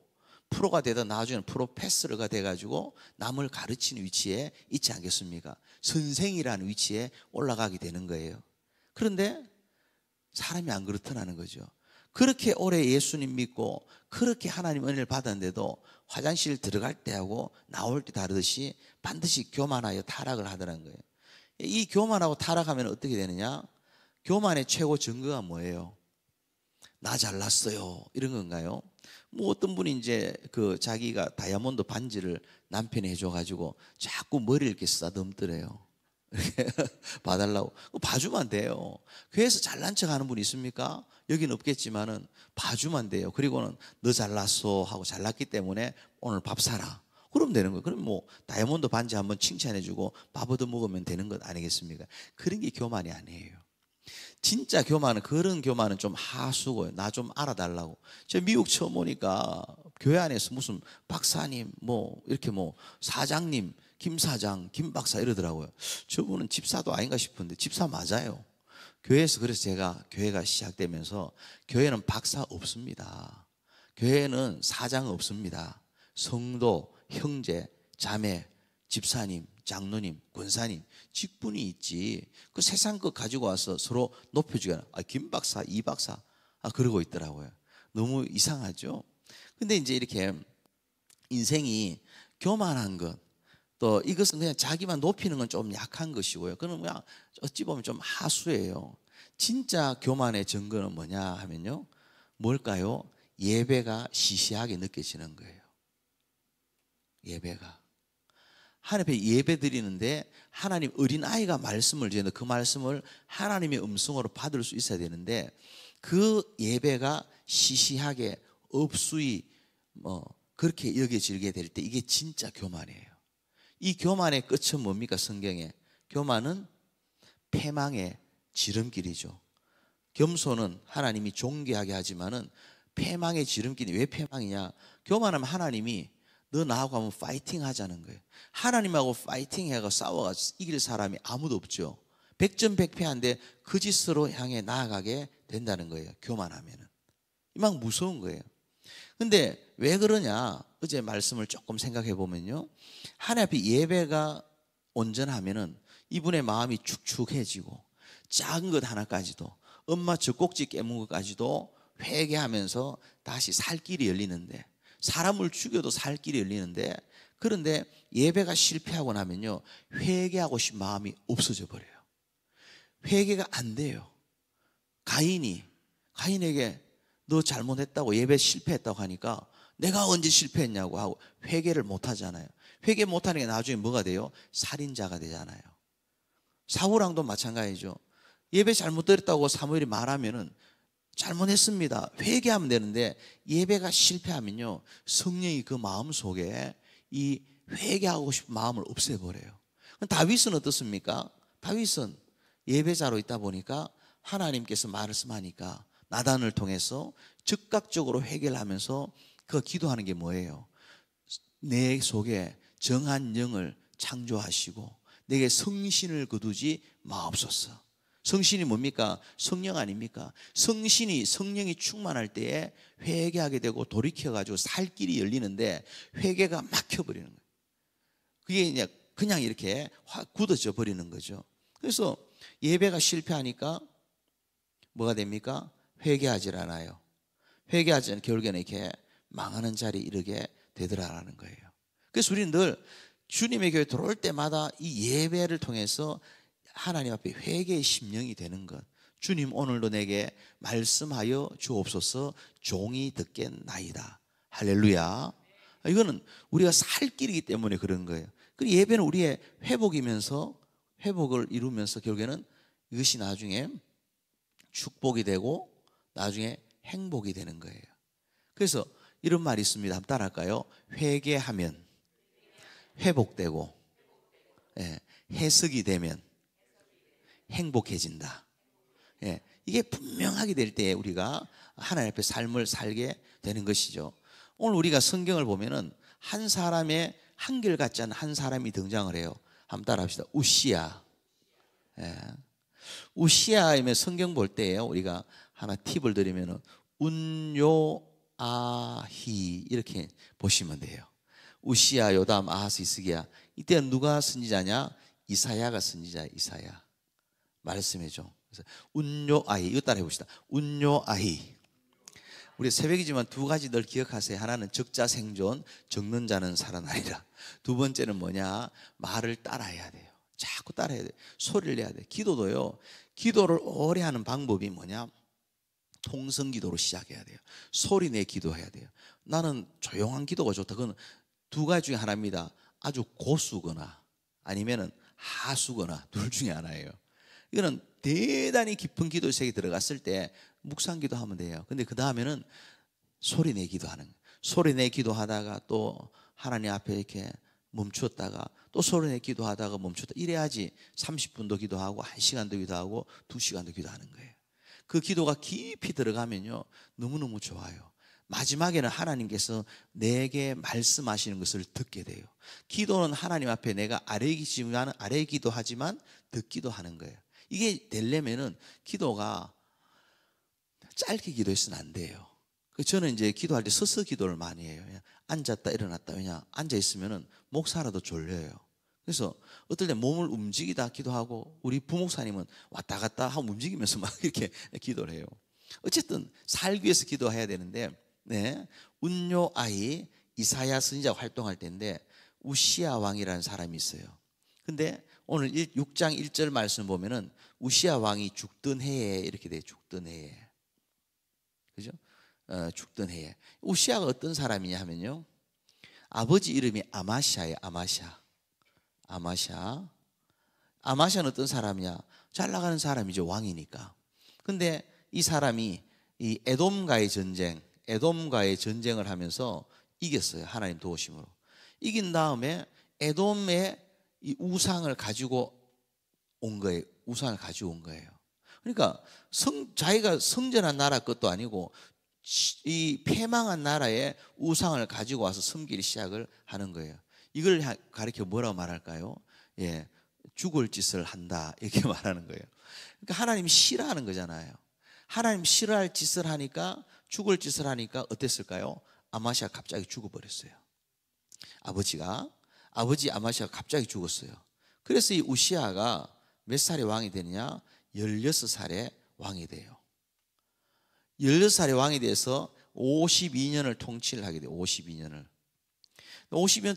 프로가 되다 나중에는 프로페서가 돼가지고 남을 가르치는 위치에 있지 않겠습니까? 선생이라는 위치에 올라가게 되는 거예요. 그런데 사람이 안 그렇더라는 거죠. 그렇게 오래 예수님 믿고 그렇게 하나님 은혜를 받았는데도 화장실 들어갈 때하고 나올 때 다르듯이 반드시 교만하여 타락을 하더라는 거예요. 이 교만하고 타락하면 어떻게 되느냐? 교만의 최고 증거가 뭐예요? 나 잘났어요 이런 건가요? 뭐 어떤 분이 이제 그 자기가 다이아몬드 반지를 남편이 해줘가지고 자꾸 머리를 이렇게 쓰다듬더래요. 이렇게 봐달라고. 봐주면 돼요. 교회에서 잘난 척 하는 분 있습니까? 여기는 없겠지만은 봐주면 돼요. 그리고는 너 잘났어 하고 잘났기 때문에 오늘 밥 사라. 그러면 되는 거예요. 그럼 뭐 다이아몬드 반지 한번 칭찬해주고 밥 얻어 먹으면 되는 것 아니겠습니까? 그런 게 교만이 아니에요. 진짜 교만은, 그런 교만은 좀 하수고요. 나 좀 알아달라고. 제가 미국 처음 오니까 교회 안에서 무슨 박사님, 뭐 이렇게 뭐 사장님, 김 사장, 김 박사 이러더라고요. 저분은 집사도 아닌가 싶은데 집사 맞아요. 교회에서, 그래서 제가 교회가 시작되면서 교회는 박사 없습니다. 교회는 사장 없습니다. 성도, 형제, 자매, 집사님, 장로님, 권사님, 직분이 있지. 그 세상 것 가지고 와서 서로 높여주게, 김 박사, 이 박사, 그러고 있더라고요. 너무 이상하죠? 근데 이제 이렇게 인생이 교만한 것, 또 이것은 그냥 자기만 높이는 건 좀 약한 것이고요. 그건 그냥 어찌 보면 좀 하수예요. 진짜 교만의 증거는 뭐냐 하면요, 뭘까요? 예배가 시시하게 느껴지는 거예요. 예배가. 하나님 앞에 예배 드리는데 하나님, 어린아이가 말씀을 드리는데 그 말씀을 하나님의 음성으로 받을 수 있어야 되는데 그 예배가 시시하게 없수이 그렇게 여겨지게 될 때 이게 진짜 교만이에요. 이 교만의 끝은 뭡니까? 성경에 교만은 패망의 지름길이죠. 겸손은 하나님이 존귀하게 하지만은 패망의 지름길이 왜 패망이냐? 교만하면 하나님이 너 나하고 한번 파이팅 하자는 거예요. 하나님하고 파이팅 해가 싸워가 이길 사람이 아무도 없죠. 백전백패한데 그 짓으로 향해 나아가게 된다는 거예요. 교만하면은. 막 무서운 거예요. 근데 왜 그러냐? 어제 말씀을 조금 생각해 보면요, 하나님 앞에 예배가 온전하면은 이분의 마음이 축축해지고 작은 것 하나까지도, 엄마 젖꼭지 깨문 것까지도 회개하면서 다시 살 길이 열리는데, 사람을 죽여도 살 길이 열리는데, 그런데 예배가 실패하고 나면요, 회개하고 싶은 마음이 없어져 버려요. 회개가 안 돼요. 가인에게 너 잘못했다고, 예배 실패했다고 하니까 내가 언제 실패했냐고 하고 회개를 못 하잖아요. 회개 못 하는 게 나중에 뭐가 돼요? 살인자가 되잖아요. 사울왕도 마찬가지죠. 예배 잘못 드렸다고 사무엘이 말하면은 잘못했습니다, 회개하면 되는데, 예배가 실패하면요, 성령이 그 마음 속에 이 회개하고 싶은 마음을 없애버려요. 다윗은 어떻습니까? 다윗은 예배자로 있다 보니까 하나님께서 말씀하니까 나단을 통해서 즉각적으로 회개를 하면서 그 기도하는 게 뭐예요? 내 속에 정한 영을 창조하시고 내게 성신을 거두지 마옵소서. 성신이 뭡니까? 성령 아닙니까? 성령이 충만할 때에 회개하게 되고 돌이켜가지고 살 길이 열리는데 회개가 막혀버리는 거예요. 그게 그냥 이렇게 굳어져 버리는 거죠. 그래서 예배가 실패하니까 뭐가 됩니까? 회개하지 않아요. 회개하지 않으면 결국에는 이렇게 망하는 자리에 이르게 되더라라는 거예요. 그래서 우리는 늘 주님의 교회 들어올 때마다 이 예배를 통해서 하나님 앞에 회개의 심령이 되는 것. 주님, 오늘도 내게 말씀하여 주옵소서. 종이 듣겠나이다. 할렐루야. 이거는 우리가 살 길이기 때문에 그런 거예요. 그 예배는 우리의 회복을 이루면서 결국에는 이것이 나중에 축복이 되고 나중에 행복이 되는 거예요. 그래서 이런 말이 있습니다. 한번 따라할까요? 회개하면 회복되고, 해석이 되면 행복해진다. 이게 분명하게 될 때 우리가 하나님 앞에 삶을 살게 되는 것이죠. 오늘 우리가 성경을 보면은 한 사람의 한결같지 않은 한 사람이 등장을 해요. 한번 따라합시다. 우시야. 우시야이면 성경 볼 때에요, 우리가 하나 팁을 드리면은 운요아히 이렇게 보시면 돼요. 우시야, 요담, 아하스, 히스기야. 이때 누가 선지자냐? 이사야가 선지자예요. 이사야. 말씀해줘. 그래서 운요아히, 이거 따라해 봅시다. 운요아히. 우리 새벽이지만 두 가지 늘 기억하세요. 하나는 적자 생존, 적는 자는 살아나리라. 두 번째는 뭐냐? 말을 따라해야 돼요. 자꾸 따라해야 돼요. 소리를 내야 돼요. 기도도요, 기도를 오래 하는 방법이 뭐냐? 통성 기도로 시작해야 돼요. 소리 내 기도해야 돼요. 나는 조용한 기도가 좋다. 그건 두 가지 중에 하나입니다. 아주 고수거나 아니면은 하수거나 둘 중에 하나예요. 이거는 대단히 깊은 기도 세계에 들어갔을 때 묵상 기도하면 돼요. 근데 그 다음에는 소리 내 기도하는 거예요. 소리 내 기도하다가 또 하나님 앞에 이렇게 멈추었다가 또 소리 내 기도하다가 멈췄다. 이래야지 30분도 기도하고 1시간도 기도하고 2시간도 기도하는 거예요. 그 기도가 깊이 들어가면요, 너무너무 좋아요. 마지막에는 하나님께서 내게 말씀하시는 것을 듣게 돼요. 기도는 하나님 앞에 내가 아래 기도하지만 듣기도 하는 거예요. 이게 되려면은 기도가 짧게 기도해서는 안 돼요. 저는 이제 기도할 때 서서 기도를 많이 해요. 앉았다 일어났다. 왜냐? 앉아 있으면은 목사라도 졸려요. 그래서 어떨 때 몸을 움직이다 기도하고, 우리 부목사님은 왔다 갔다 하고 움직이면서 막 이렇게 기도를 해요. 어쨌든 살기 위해서 기도해야 되는데, 네, 운요아히 이사야 선지자가 활동할 때인데 우시야 왕이라는 사람이 있어요. 근데 오늘 6장 1절 말씀 보면은 우시야 왕이 죽던 해에 이렇게 돼요. 죽던 해에. 그죠? 죽던 해에. 우시야가 어떤 사람이냐 하면요, 아버지 이름이 아마샤예요. 아마샤는 어떤 사람이냐? 잘 나가는 사람이죠. 왕이니까. 근데 이 사람이 이 에돔과의 전쟁을 하면서 이겼어요. 하나님 도우심으로. 이긴 다음에 에돔의 이 우상을 가지고 온 거예요. 그러니까 자기가 성전한 나라 것도 아니고 이 패망한 나라의 우상을 가지고 와서 섬기기 시작을 하는 거예요. 이걸 가리켜 뭐라고 말할까요? 예, 죽을 짓을 한다, 이렇게 말하는 거예요. 그러니까 하나님이 싫어하는 거잖아요. 하나님 싫어할 짓을 하니까, 죽을 짓을 하니까 어땠을까요? 아마시아가 갑자기 죽어버렸어요. 아버지 아마시아가 갑자기 죽었어요. 그래서 이 우시아가 몇 살에 왕이 되느냐? 16살에 왕이 돼요. 16살에 왕이 돼서 52년을 통치를 하게 돼요. 52년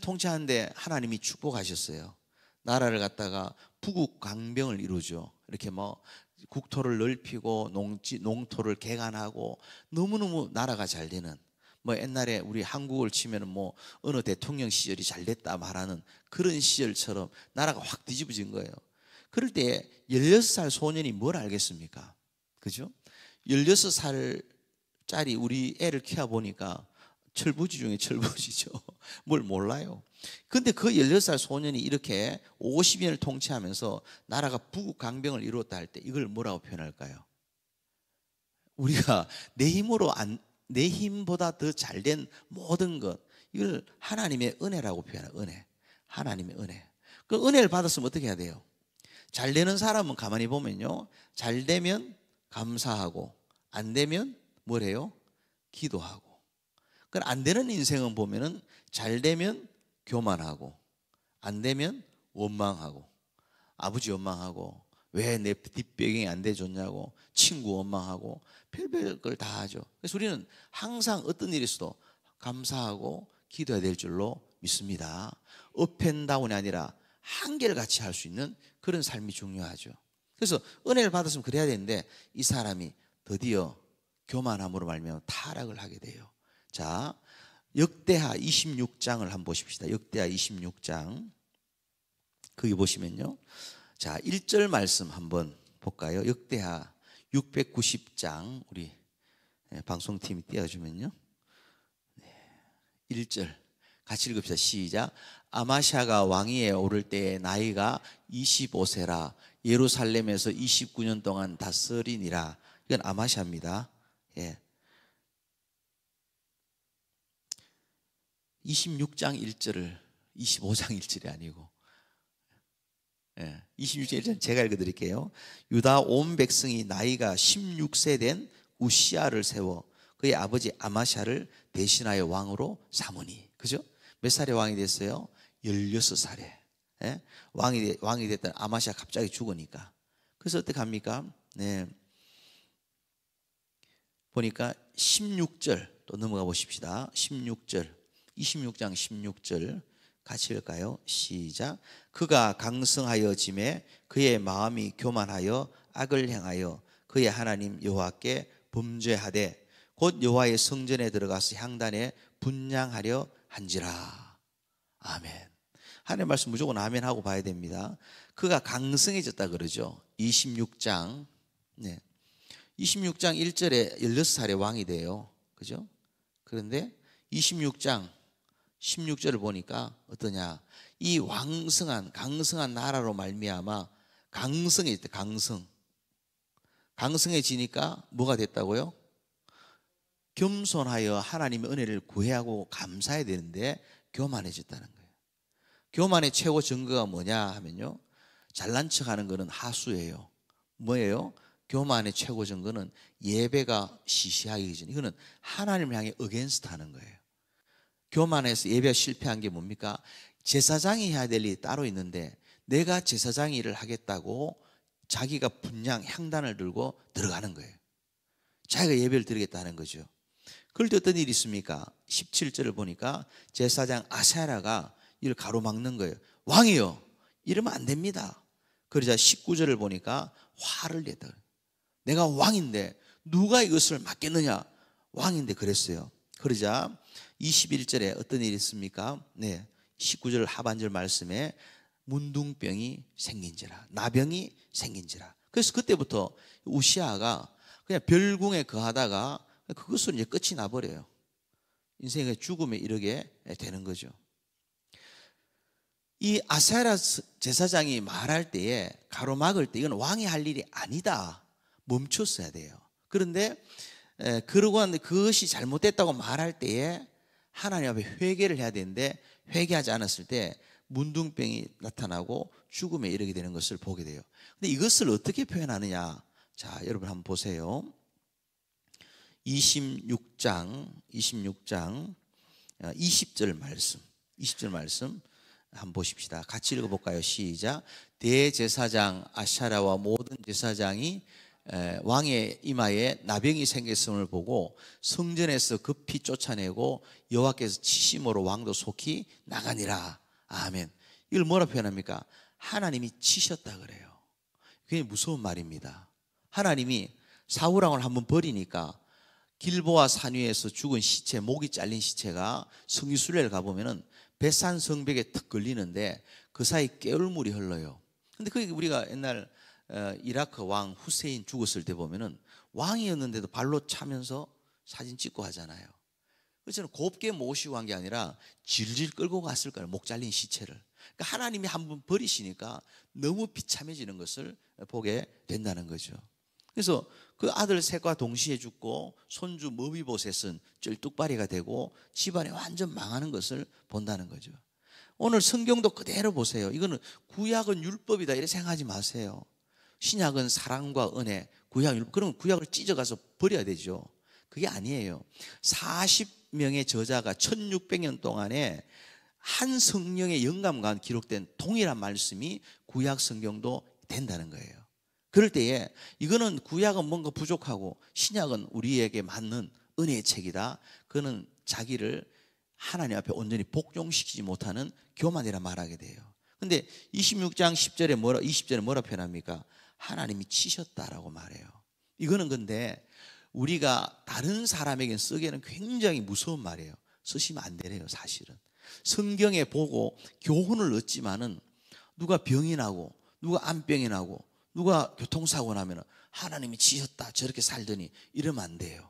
통치하는데 하나님이 축복하셨어요. 나라를 갖다가 부국강병을 이루죠. 이렇게 뭐 국토를 넓히고 농토를 개간하고 너무너무 나라가 잘 되는, 뭐 옛날에 우리 한국을 치면은 뭐 어느 대통령 시절이 잘 됐다 말하는 그런 시절처럼 나라가 확 뒤집어진 거예요. 그럴 때 16살 소년이 뭘 알겠습니까? 그죠? 16살짜리 우리 애를 키워보니까 철부지 중에 철부지죠. 뭘 몰라요. 근데 그 16살 소년이 이렇게 50년을 통치하면서 나라가 부국강병을 이루었다 할 때 이걸 뭐라고 표현할까요? 우리가 내 힘보다 더 잘된 모든 것, 이걸 하나님의 은혜라고 표현해요. 하나님의 은혜. 그 은혜를 받았으면 어떻게 해야 돼요? 잘 되는 사람은 가만히 보면요, 잘 되면 감사하고, 안 되면 뭐래요? 기도하고. 그럼 안 되는 인생은 보면은 잘 되면 교만하고, 안 되면 원망하고, 아버지 원망하고, 왜 내 뒷배경이 안 돼줬냐고, 친구 원망하고, 별별 걸 다 하죠. 그래서 우리는 항상 어떤 일이 있어도 감사하고 기도해야 될 줄로 믿습니다. 업앤다운이 아니라 한결같이 할 수 있는 그런 삶이 중요하죠. 그래서 은혜를 받았으면 그래야 되는데 이 사람이 드디어 교만함으로 말미암아 타락을 하게 돼요. 자, 역대하 26장을 한번 보십시다. 역대하 26장. 거기 보시면요, 자, 1절 말씀 한번 볼까요? 역대하 690장, 우리 방송팀이 띄워주면요, 1절 같이 읽읍시다. 시작. 아마샤가 왕위에 오를 때에 나이가 25세라 예루살렘에서 29년 동안 다스리니라. 이건 아마샤입니다. 예. 26장 1절을 25장 1절이 아니고, 26장 1절 제가 읽어드릴게요. 유다 온 백성이 나이가 16세 된 우시아를 세워 그의 아버지 아마샤를 대신하여 왕으로 삼으니. 그죠? 몇 살에 왕이 됐어요? 16살에. 예? 왕이 됐던 아마시아 갑자기 죽으니까. 그래서 어떻게 합니까? 네. 보니까 16절 또 넘어가 보십시다. 16절 26장 16절 같이 읽을까요? 시작. 그가 강성하여 짐에 그의 마음이 교만하여 악을 행하여 그의 하나님 여호와께 범죄하되 곧 여호와의 성전에 들어가서 향단에 분향하려 한지라. 아멘. 하나님의 말씀 무조건 아멘 하고 봐야 됩니다. 그가 강성해졌다 그러죠. 26장 26장 1절에 16살의 왕이 돼요. 그죠? 그런데 26장 16절을 보니까 어떠냐? 이 강성한 나라로 말미암아 강성해졌대. 강성해지니까 뭐가 됐다고요? 겸손하여 하나님의 은혜를 구해하고 감사해야 되는데 교만해졌다는 거예요. 교만의 최고 증거가 뭐냐 하면요, 잘난 척하는 거는 하수예요. 뭐예요? 교만의 최고 증거는 예배가 시시하기 전, 이거는 하나님을 향해 어게인스트 하는 거예요. 교만해서 예배가 실패한 게 뭡니까? 제사장이 해야 될 일이 따로 있는데 내가 제사장 일을 하겠다고 자기가 분향 향단을 들고 들어가는 거예요. 자기가 예배를 드리겠다는 거죠. 그럴 때 어떤 일이 있습니까? 17절을 보니까 제사장 아사랴가 이를 가로막는 거예요. 왕이요, 이러면 안 됩니다. 그러자 19절을 보니까 화를 냈다. 내가 왕인데 누가 이것을 맡겠느냐? 왕인데 그랬어요. 그러자 21절에 어떤 일이 있습니까? 19절 하반절 말씀에 문둥병이 생긴지라, 나병이 생긴지라. 그래서 그때부터 우시아가 그냥 별궁에 거하다가 그것으로 이제 끝이 나버려요. 인생의 죽음에 이르게 되는 거죠. 이 아사랴 제사장이 말할 때에, 가로막을 때, 이건 왕이 할 일이 아니다, 멈췄어야 돼요. 그런데 그러고 하는데 그것이 잘못됐다고 말할 때에 하나님 앞에 회개를 해야 되는데 회개하지 않았을 때 문둥병이 나타나고 죽음에 이르게 되는 것을 보게 돼요. 근데 이것을 어떻게 표현하느냐? 자, 여러분 한번 보세요. 26장 20절 말씀 한번 보십시다. 같이 읽어볼까요? 시작. 대제사장 아사랴와 모든 제사장이 왕의 이마에 나병이 생겼음을 보고 성전에서 급히 쫓아내고 여호와께서 치심으로 왕도 속히 나가니라. 아멘. 이걸 뭐라 표현합니까? 하나님이 치셨다 그래요. 굉장히 무서운 말입니다. 하나님이 사울왕을 한번 버리니까 길보아 산 위에서 죽은 시체, 목이 잘린 시체가 성지순례를 가보면은 베산 성벽에 탁 걸리는데 그 사이 깨울물이 흘러요. 근데 그게 우리가 옛날 이라크 왕 후세인 죽었을 때 보면은 왕이었는데도 발로 차면서 사진 찍고 하잖아요. 그래서 곱게 모시고 간 게 아니라 질질 끌고 갔을 거예요, 목 잘린 시체를. 그러니까 하나님이 한번 버리시니까 너무 비참해지는 것을 보게 된다는 거죠. 그래서 그 아들 셋과 동시에 죽고 손주 머비보셋은 쩔뚝발이가 되고 집안이 완전 망하는 것을 본다는 거죠. 오늘 성경도 그대로 보세요. 이거는 구약은 율법이다 이렇게 생각하지 마세요. 신약은 사랑과 은혜, 구약 율법, 그러면 구약을 찢어가서 버려야 되죠. 그게 아니에요. 40명의 저자가 1600년 동안에 한 성령의 영감과 기록된 동일한 말씀이 구약 성경도 된다는 거예요. 그럴 때에 이거는 구약은 뭔가 부족하고 신약은 우리에게 맞는 은혜의 책이다, 그거는 자기를 하나님 앞에 온전히 복종시키지 못하는 교만이라 말하게 돼요. 근데 26장 20절에 뭐라 표현합니까? 하나님이 치셨다라고 말해요. 이거는 근데 우리가 다른 사람에게 쓰기에는 굉장히 무서운 말이에요. 쓰시면 안 되래요. 사실은 성경에 보고 교훈을 얻지만은 누가 병이 나고 누가 암병이 나고 누가 교통사고 나면 하나님이 치셨다 저렇게 살더니 이러면 안 돼요.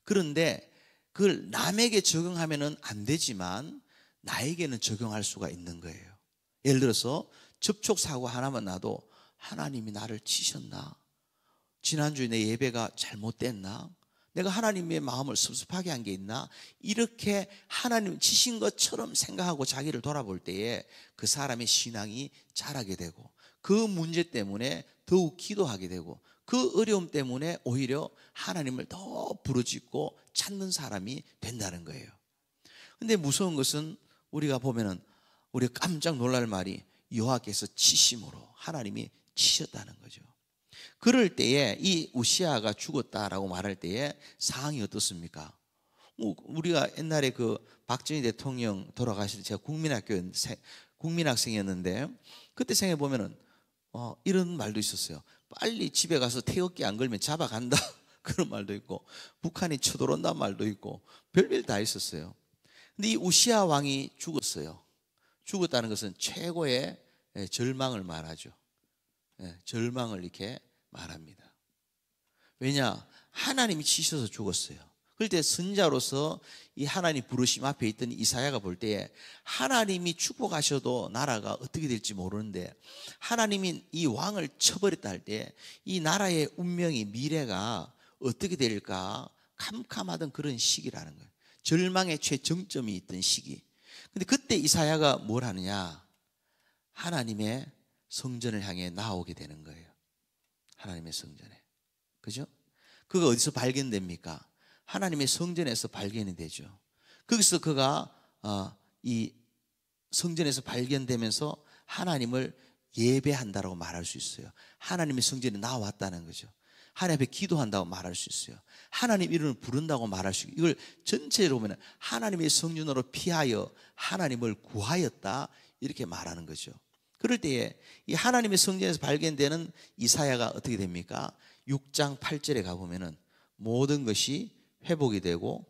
그런데 그걸 남에게 적용하면 안 되지만 나에게는 적용할 수가 있는 거예요. 예를 들어서 접촉사고 하나만 나도 하나님이 나를 치셨나? 지난주에 내 예배가 잘못됐나? 내가 하나님의 마음을 섭섭하게 한 게 있나? 이렇게 하나님 치신 것처럼 생각하고 자기를 돌아볼 때에 그 사람의 신앙이 자라게 되고 그 문제 때문에 더욱 기도하게 되고 그 어려움 때문에 오히려 하나님을 더 부르짖고 찾는 사람이 된다는 거예요. 근데 무서운 것은 우리가 보면은 우리가 깜짝 놀랄 말이 여호와께서 치심으로 하나님이 치셨다는 거죠. 그럴 때에 이 우시아가 죽었다라고 말할 때에 상황이 어떻습니까? 우리가 옛날에 그 박정희 대통령 돌아가실 때 제가 국민학생이었는데 그때 생각해 보면은 이런 말도 있었어요. 빨리 집에 가서 태극기 안 걸면 잡아간다 그런 말도 있고 북한이 쳐들어온다는 말도 있고 별별 다 있었어요. 근데 이 우시아 왕이 죽었어요. 죽었다는 것은 최고의 절망을 말하죠. 절망을 이렇게 말합니다. 왜냐? 하나님이 치셔서 죽었어요. 그럴 때 선자로서 이 하나님 부르심 앞에 있던 이사야가 볼 때에 하나님이 축복하셔도 나라가 어떻게 될지 모르는데 하나님이 이 왕을 쳐버렸다 할 때 이 나라의 운명이 미래가 어떻게 될까 캄캄하던 그런 시기라는 거예요. 절망의 최정점이 있던 시기. 근데 그때 이사야가 뭘 하느냐? 하나님의 성전을 향해 나오게 되는 거예요. 하나님의 성전에. 그죠? 그가 어디서 발견됩니까? 하나님의 성전에서 발견이 되죠. 거기서 그가 이 성전에서 발견되면서 하나님을 예배한다라고 말할 수 있어요. 하나님의 성전에 나왔다는 거죠. 하나님 앞에 기도한다고 말할 수 있어요. 하나님 이름을 부른다고 말할 수 있어요. 이걸 전체로 보면 하나님의 성전으로 피하여 하나님을 구하였다 이렇게 말하는 거죠. 그럴 때에 이 하나님의 성전에서 발견되는 이사야가 어떻게 됩니까? 6장 8절에 가보면은 모든 것이 회복이 되고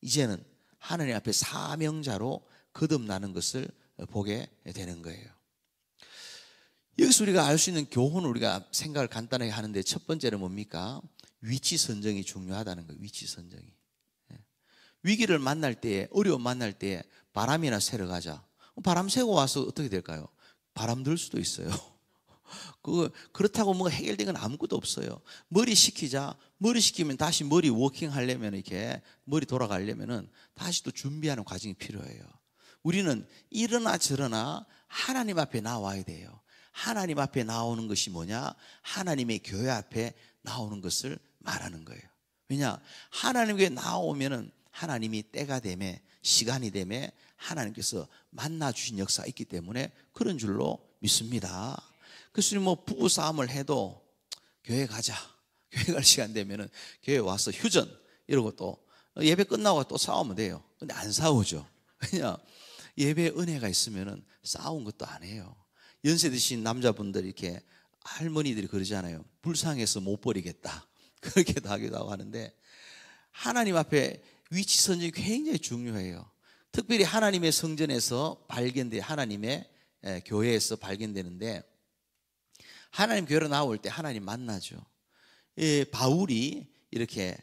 이제는 하나님 앞에 사명자로 거듭나는 것을 보게 되는 거예요. 여기서 우리가 알 수 있는 교훈을 우리가 생각을 간단하게 하는데 첫 번째는 뭡니까? 위치 선정이 중요하다는 거예요. 위치 선정이. 위기를 만날 때, 어려움 만날 때 바람이나 새러 가자. 바람 새고 와서 어떻게 될까요? 바람 들 수도 있어요. 그렇다고 뭐 해결된 건 아무것도 없어요. 머리 식히자. 머리 식히면 다시 머리 워킹 하려면 이렇게 머리 돌아가려면은 다시 또 준비하는 과정이 필요해요. 우리는 이러나 저러나 하나님 앞에 나와야 돼요. 하나님 앞에 나오는 것이 뭐냐? 하나님의 교회 앞에 나오는 것을 말하는 거예요. 왜냐? 하나님께 나오면은 하나님이 때가 되매 시간이 되매 하나님께서 만나 주신 역사가 있기 때문에 그런 줄로 믿습니다. 그래서 뭐 부부 싸움을 해도 교회 가자. 교회 갈 시간 되면은 교회 와서 휴전 이러고 또 예배 끝나고 또 싸우면 돼요. 근데 안 싸우죠. 왜냐? 예배에 은혜가 있으면은 싸운 것도 안 해요. 연세 드신 남자분들 이렇게 할머니들이 그러잖아요. 불쌍해서 못 버리겠다. 그렇게도 하기도 하는데 하나님 앞에 위치 선정이 굉장히 중요해요. 특별히 하나님의 성전에서 하나님의 교회에서 발견되는데 하나님 교회로 나올 때 하나님 만나죠. 바울이 이렇게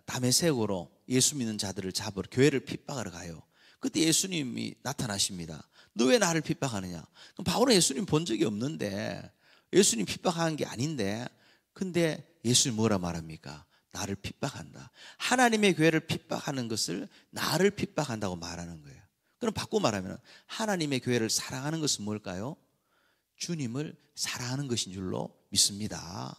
다메섹으로 예수 믿는 자들을 잡으러 교회를 핍박하러 가요. 그때 예수님이 나타나십니다. 너 왜 나를 핍박하느냐? 그럼 바울은 예수님 본 적이 없는데 예수님 핍박한 게 아닌데 근데 예수님 뭐라 말합니까? 나를 핍박한다. 하나님의 교회를 핍박하는 것을 나를 핍박한다고 말하는 거예요. 그럼 바꿔 말하면 하나님의 교회를 사랑하는 것은 뭘까요? 주님을 사랑하는 것인 줄로 믿습니다.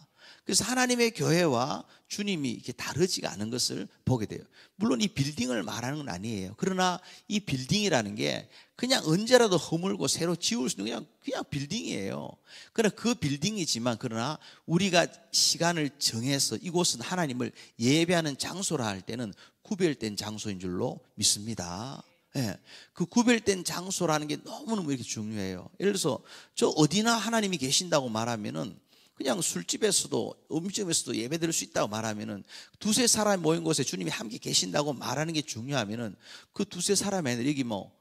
그래서 하나님의 교회와 주님이 이렇게 다르지가 않은 것을 보게 돼요. 물론 이 빌딩을 말하는 건 아니에요. 그러나 이 빌딩이라는 게 그냥 언제라도 허물고 새로 지을 수 있는 그냥 빌딩이에요. 그러나 그 빌딩이지만 그러나 우리가 시간을 정해서 이곳은 하나님을 예배하는 장소라 할 때는 구별된 장소인 줄로 믿습니다. 예, 그 구별된 장소라는 게 너무너무 이렇게 중요해요. 예를 들어서 저 어디나 하나님이 계신다고 말하면은 그냥 술집에서도 음식점에서도 예배 드릴 수 있다고 말하면은 두세 사람 모인 곳에 주님이 함께 계신다고 말하는 게 중요하면은 그 두세 사람이 아니라 여기 뭐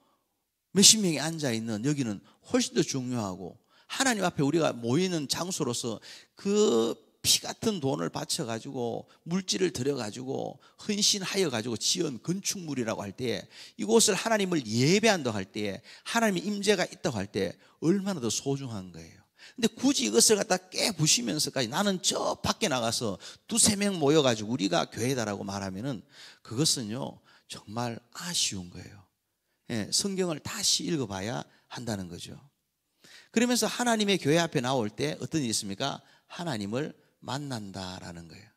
몇십 명이 앉아 있는 여기는 훨씬 더 중요하고 하나님 앞에 우리가 모이는 장소로서 그 피 같은 돈을 바쳐가지고 물질을 들여가지고 헌신하여가지고 지은 건축물이라고 할 때 이곳을 하나님을 예배한다고 할 때 하나님의 임재가 있다고 할 때 얼마나 더 소중한 거예요. 근데 굳이 이것을 갖다 깨부시면서까지 나는 저 밖에 나가서 두세 명 모여가지고 우리가 교회다라고 말하면은 그것은요 정말 아쉬운 거예요. 예, 성경을 다시 읽어봐야 한다는 거죠. 그러면서 하나님의 교회 앞에 나올 때 어떤 일이 있습니까? 하나님을 만난다라는 거예요.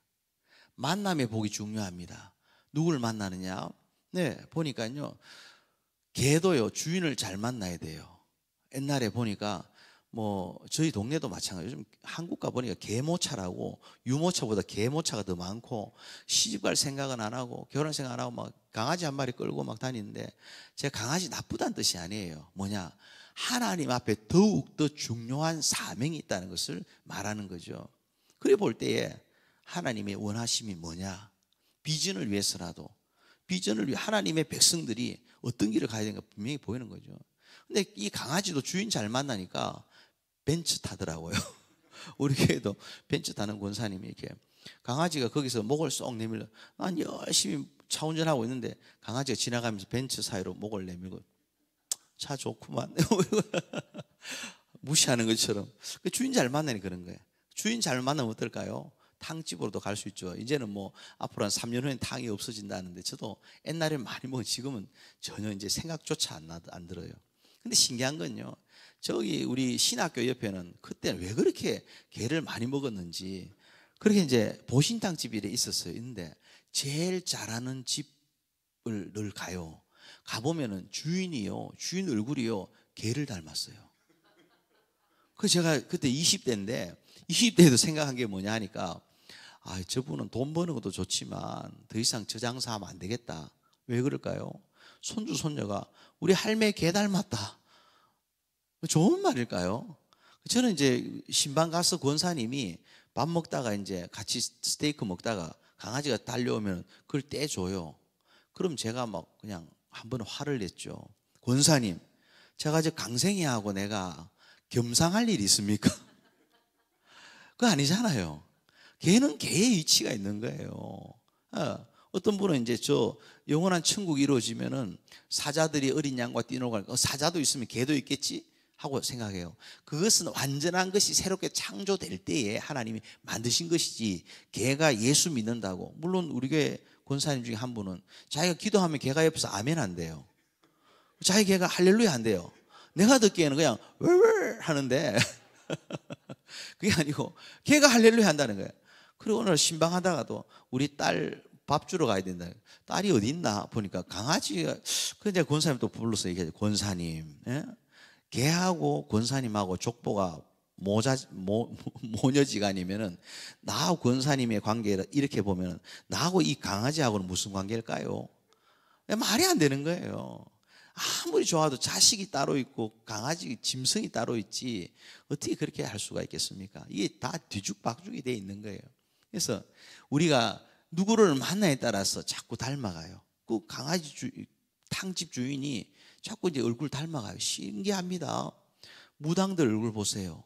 만남의 복이 중요합니다. 누구를 만나느냐? 네, 보니까요 개도요 주인을 잘 만나야 돼요. 옛날에 보니까 뭐 저희 동네도 마찬가지예요. 요즘 한국 가 보니까 개모차라고, 유모차보다 개모차가 더 많고, 시집갈 생각은 안 하고 결혼 생각 안 하고 막 강아지 한 마리 끌고 막 다니는데, 제가 강아지 나쁘다는 뜻이 아니에요. 뭐냐, 하나님 앞에 더욱 더 중요한 사명이 있다는 것을 말하는 거죠. 그래 볼 때에 하나님의 원하심이 뭐냐, 비전을 위해서라도, 비전을 위해 하나님의 백성들이 어떤 길을 가야 되는가 분명히 보이는 거죠. 근데 이 강아지도 주인 잘 만나니까 벤츠 타더라고요. 우리 교회도 벤츠 타는 권사님이 이렇게, 강아지가 거기서 목을 쏙 내밀려, 난 열심히 차 운전하고 있는데 강아지가 지나가면서 벤츠 사이로 목을 내밀고, 차 좋구만. 무시하는 것처럼. 주인 잘 만나니 그런 거예요. 주인 잘 만나면 어떨까요? 탕집으로도 갈 수 있죠. 이제는 뭐 앞으로 한 3년 후엔 탕이 없어진다는데, 저도 옛날에 많이 먹은, 지금은 전혀 이제 생각조차 안 들어요. 근데 신기한 건요, 저기 우리 신학교 옆에는 그때는 왜 그렇게 게를 많이 먹었는지, 그렇게 이제 보신탕집이 있었어요. 있는데 제일 잘하는 집을 늘 가요. 가보면은 주인이요, 주인 얼굴이요, 게를 닮았어요. 그 제가 그때 20대인데 20대에도 생각한 게 뭐냐 하니까, 아, 저분은 돈 버는 것도 좋지만 더 이상 저 장사하면 안 되겠다. 왜 그럴까요? 손주 손녀가 우리 할매 개 닮았다. 좋은 말일까요? 저는 이제 신방 가서 권사님이 밥 먹다가 이제 같이 스테이크 먹다가 강아지가 달려오면 그걸 떼줘요. 그럼 제가 막 그냥 한번 화를 냈죠. 권사님, 제가 이제 강생이하고 내가 겸상할 일이 있습니까? 그거 아니잖아요. 걔는 걔의 위치가 있는 거예요. 어떤 분은 이제 저 영원한 천국이 이루어지면은 사자들이 어린 양과 뛰놀고, 사자도 있으면 개도 있겠지 하고 생각해요. 그것은 완전한 것이 새롭게 창조될 때에 하나님이 만드신 것이지, 개가 예수 믿는다고. 물론 우리 교회 권사님 중에 한 분은 자기가 기도하면 개가 옆에서 아멘 안 돼요. 자기 개가 할렐루야 안 돼요. 내가 듣기에는 그냥 웰웰 하는데 그게 아니고 걔가 할렐루야 한다는 거예요. 그리고 오늘 신방하다가도 우리 딸 밥 주러 가야 된다. 딸이 어디 있나 보니까 강아지가, 근데 권사님 또 불러서 얘기하죠. 권사님, 예? 걔하고 권사님하고 족보가 모녀지간이면은 나하고 권사님의 관계를 이렇게 보면은 나하고 이 강아지하고는 무슨 관계일까요? 말이 안 되는 거예요. 아무리 좋아도 자식이 따로 있고 강아지 짐승이 따로 있지 어떻게 그렇게 할 수가 있겠습니까? 이게 다 뒤죽박죽이 돼 있는 거예요. 그래서 우리가 누구를 만나에 따라서 자꾸 닮아가요. 그 탕집 주인이 자꾸 이제 얼굴 닮아가요. 신기합니다. 무당들 얼굴 보세요.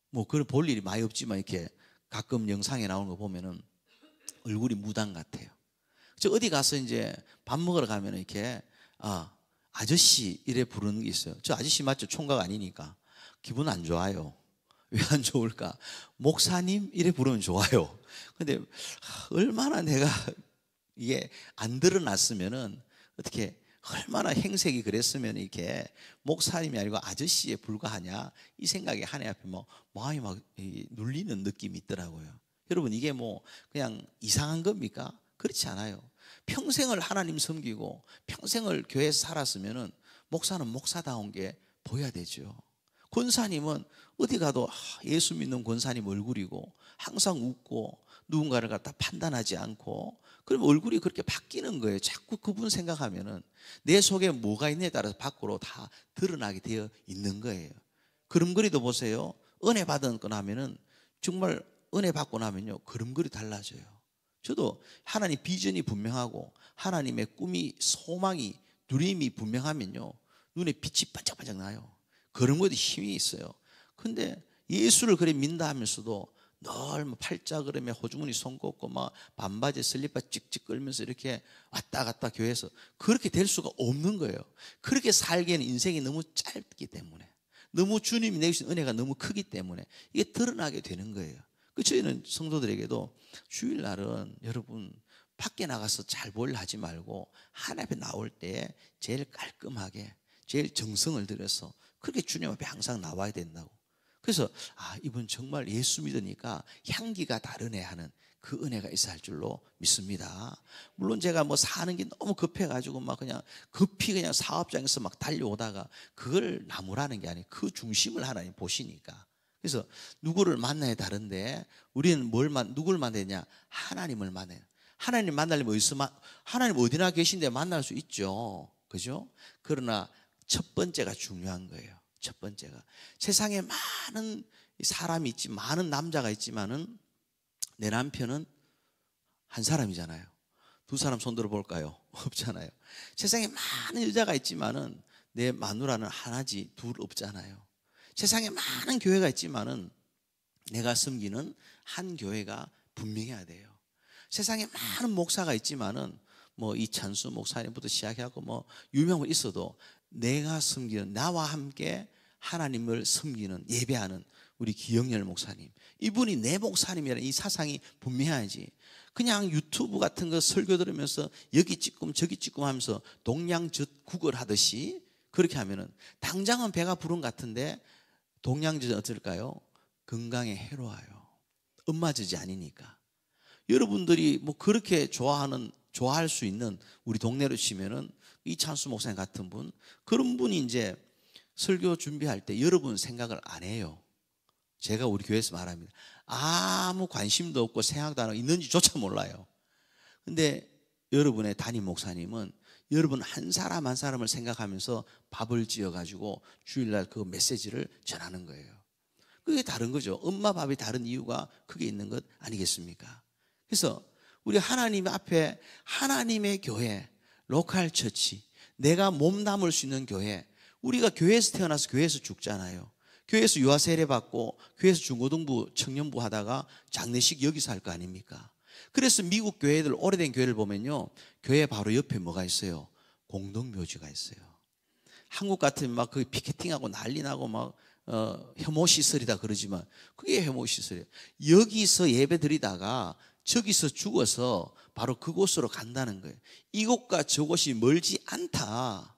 뭐 그걸 볼 일이 많이 없지만 이렇게 가끔 영상에 나오는 거 보면은 얼굴이 무당 같아요. 저 어디 가서 이제 밥 먹으러 가면 이렇게 아저씨 이래 부르는 게 있어요. 저 아저씨 맞죠? 총각 아니니까 기분 안 좋아요. 왜 안 좋을까? 목사님 이래 부르면 좋아요. 근데 얼마나 내가 이게 안 드러났으면은, 어떻게 얼마나 행색이 그랬으면 이렇게 목사님이 아니고 아저씨에 불과하냐, 이 생각이 하나님 앞에 뭐 마음이 막 눌리는 느낌이 있더라고요. 여러분, 이게 뭐 그냥 이상한 겁니까? 그렇지 않아요. 평생을 하나님 섬기고 평생을 교회에서 살았으면은 목사는 목사다운 게 보여야 되죠. 권사님은 어디 가도 예수 믿는 권사님 얼굴이고 항상 웃고 누군가를 갖다 판단하지 않고, 그러면 얼굴이 그렇게 바뀌는 거예요. 자꾸 그분 생각하면은 내 속에 뭐가 있느냐에 따라서 밖으로 다 드러나게 되어 있는 거예요. 걸음걸이도 보세요. 은혜 받은 거 나면은 정말 은혜 받고 나면요 걸음걸이 달라져요. 저도 하나님 비전이 분명하고 하나님의 꿈이, 소망이, 누림이 분명하면요 눈에 빛이 반짝반짝 나요. 걸음걸이도 힘이 있어요. 근데 예수를 그래 믿는다 하면서도 늘 팔자그름에 호주머니 손 꽂고 막 반바지 슬리퍼 찍찍 끌면서 이렇게 왔다 갔다 교회에서, 그렇게 될 수가 없는 거예요. 그렇게 살기에는 인생이 너무 짧기 때문에, 너무 주님이 내주신 은혜가 너무 크기 때문에 이게 드러나게 되는 거예요. 저희는 성도들에게도 주일날은 여러분 밖에 나가서 잘 보일 하지 말고 하나님 앞에 나올 때 제일 깔끔하게, 제일 정성을 들여서 그렇게 주님 앞에 항상 나와야 된다고. 그래서 이분 정말 예수 믿으니까 향기가 다르네 하는 그 은혜가 있어야 할 줄로 믿습니다. 물론 제가 뭐 사는 게 너무 급해가지고 막 그냥 급히 그냥 사업장에서 막 달려오다가 그걸 나무라는 게 아니에요. 그 중심을 하나님 보시니까. 그래서 누구를 만나야 다른데 우리는 누구를 만나야 되냐? 하나님을 만나요. 하나님 만나려면 하나님 어디나 계신데 만날 수 있죠. 그죠? 그러나 첫 번째가 중요한 거예요. 첫 번째가. 세상에 많은 사람이 있지, 많은 남자가 있지만은 내 남편은 한 사람이잖아요. 두 사람 손 들어 볼까요? 없잖아요. 세상에 많은 여자가 있지만은 내 마누라는 하나지 둘 없잖아요. 세상에 많은 교회가 있지만은 내가 섬기는 한 교회가 분명해야 돼요. 세상에 많은 목사가 있지만은 뭐 이찬수 목사님부터 시작해갖고 뭐 유명한 있어도 내가 섬기는, 나와 함께 하나님을 섬기는, 예배하는 우리 기영렬 목사님, 이분이 내 목사님이라는 이 사상이 분명해야지. 그냥 유튜브 같은 거 설교 들으면서 여기 찍고 저기 찍고 하면서 동양젓국을 하듯이 그렇게 하면은 당장은 배가 부른 것 같은데 동양젓은 어떨까요? 건강에 해로워요. 엄마젖이 아니니까. 여러분들이 뭐 그렇게 좋아할 수 있는 우리 동네로 치면은 이찬수 목사님 같은 분, 그런 분이 이제 설교 준비할 때 여러분 생각을 안 해요. 제가 우리 교회에서 말합니다. 아무 관심도 없고 생각도 안 하고 있는지조차 몰라요. 근데 여러분의 담임 목사님은 여러분 한 사람 한 사람을 생각하면서 밥을 지어가지고 주일날 그 메시지를 전하는 거예요. 그게 다른 거죠. 엄마 밥이 다른 이유가 크게 있는 것 아니겠습니까? 그래서 우리 하나님 앞에 하나님의 교회, 로컬 처치, 내가 몸담을 수 있는 교회, 우리가 교회에서 태어나서 교회에서 죽잖아요. 교회에서 유아 세례 받고 교회에서 중고등부, 청년부 하다가 장례식 여기서 할 거 아닙니까? 그래서 미국 교회들, 오래된 교회를 보면요, 교회 바로 옆에 뭐가 있어요? 공동묘지가 있어요. 한국 같으면 막 그 피켓팅하고 난리 나고 막 혐오 시설이다 그러지만 그게 혐오 시설이에요. 여기서 예배 드리다가 저기서 죽어서 바로 그곳으로 간다는 거예요. 이곳과 저곳이 멀지 않다.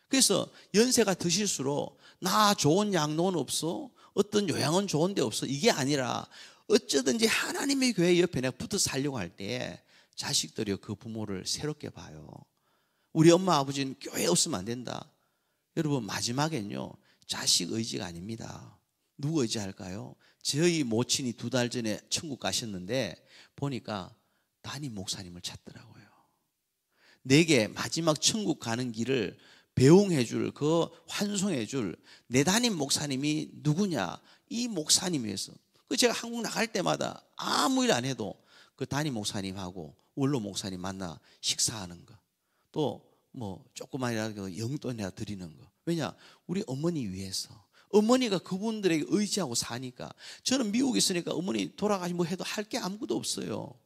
그래서 연세가 드실수록 나 좋은 양로는 없어, 어떤 요양은 좋은 데 없어, 이게 아니라 어쩌든지 하나님의 교회 옆에 내가 붙어 살려고 할 때 자식들이 그 부모를 새롭게 봐요. 우리 엄마 아버지는 교회 없으면 안 된다. 여러분 마지막엔요, 자식 의지가 아닙니다. 누구 의지할까요? 저희 모친이 2달 전에 천국 가셨는데 보니까 담임 목사님을 찾더라고요. 내게 마지막 천국 가는 길을 배웅해줄, 그 환송해줄 내 담임 목사님이 누구냐? 이 목사님이었어. 제가 한국 나갈 때마다 아무 일 안 해도 그 담임 목사님하고 원로 목사님 만나 식사하는 거, 또 뭐 조그만이라도 용돈이나 드리는 거. 왜냐? 우리 어머니 위해서. 어머니가 그분들에게 의지하고 사니까. 저는 미국에 있으니까 어머니 돌아가시고 뭐 해도 할 게 아무것도 없어요.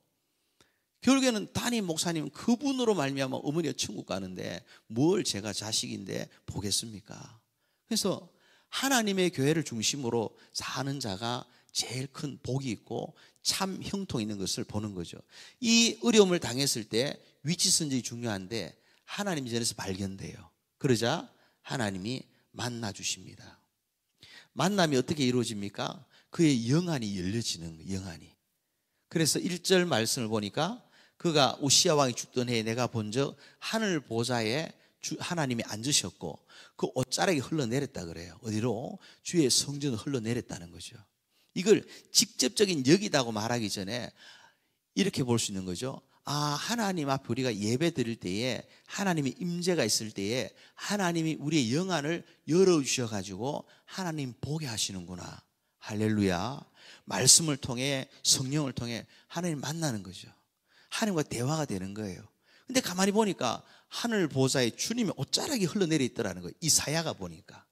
결국에는 담임 목사님은 그분으로 말미암아 어머니가 천국 가는데 뭘 제가 자식인데 보겠습니까? 그래서 하나님의 교회를 중심으로 사는 자가 제일 큰 복이 있고 참 형통 있는 것을 보는 거죠. 이 어려움을 당했을 때 위치 선정이 중요한데 하나님 전에서 발견돼요. 그러자 하나님이 만나 주십니다. 만남이 어떻게 이루어집니까? 그의 영안이 열려지는 거예요. 영안이. 그래서 1절 말씀을 보니까 그가 우시야 왕이 죽던 해에 내가 본적 하늘 보좌에 하나님이 앉으셨고 그 옷자락이 흘러내렸다 그래요. 어디로? 주의 성전을 흘러내렸다는 거죠. 이걸 직접적인 역이라고 말하기 전에 이렇게 볼 수 있는 거죠. 아, 하나님 앞에 우리가 예배 드릴 때에 하나님의 임재가 있을 때에 하나님이 우리의 영안을 열어주셔가지고 하나님 보게 하시는구나. 할렐루야. 말씀을 통해, 성령을 통해 하나님 만나는 거죠. 하나님과 대화가 되는 거예요. 근데 가만히 보니까 하늘 보좌에 주님의 옷자락이 흘러내려 있더라는 거예요. 이사야가 보니까.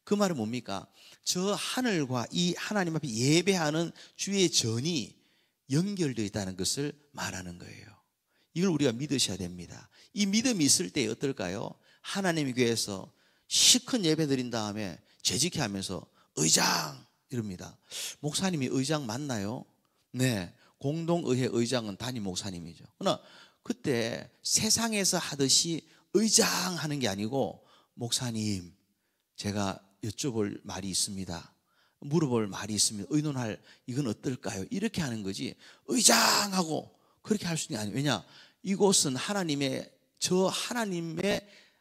그 말은 뭡니까? 저 하늘과 이 하나님 앞에 예배하는 주의 전이 연결되어 있다는 것을 말하는 거예요. 이걸 우리가 믿으셔야 됩니다. 이 믿음이 있을 때 어떨까요? 하나님의 교회에서 시큰 예배 드린 다음에 재직해 하면서 의장 이럽니다. 목사님이 의장 맞나요? 네, 공동의회 의장은 담임 목사님이죠. 그러나 그때 세상에서 하듯이 의장 하는 게 아니고 목사님 제가 여쭤볼 말이 있습니다 물어볼 말이 있으면 의논할, 이건 어떨까요? 이렇게 하는 거지 의장하고 그렇게 할 수 있는 게 아니에요. 왜냐? 이곳은 하나님의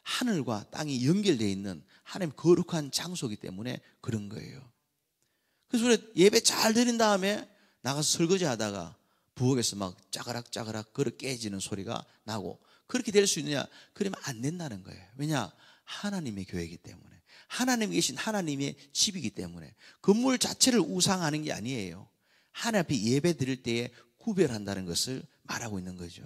하늘과 땅이 연결되어 있는 하나님 거룩한 장소이기 때문에 그런 거예요. 그래서 우리 예배 잘 드린 다음에 나가서 설거지 하다가 부엌에서 막 짜그락짜그락 그릇 깨지는 소리가 나고, 그렇게 될 수 있느냐? 그러면 안 된다는 거예요. 왜냐? 하나님의 교회이기 때문에, 하나님 계신 하나님의 집이기 때문에. 건물 자체를 우상하는 게 아니에요. 하나님 앞에 예배 드릴 때에 구별한다는 것을 말하고 있는 거죠.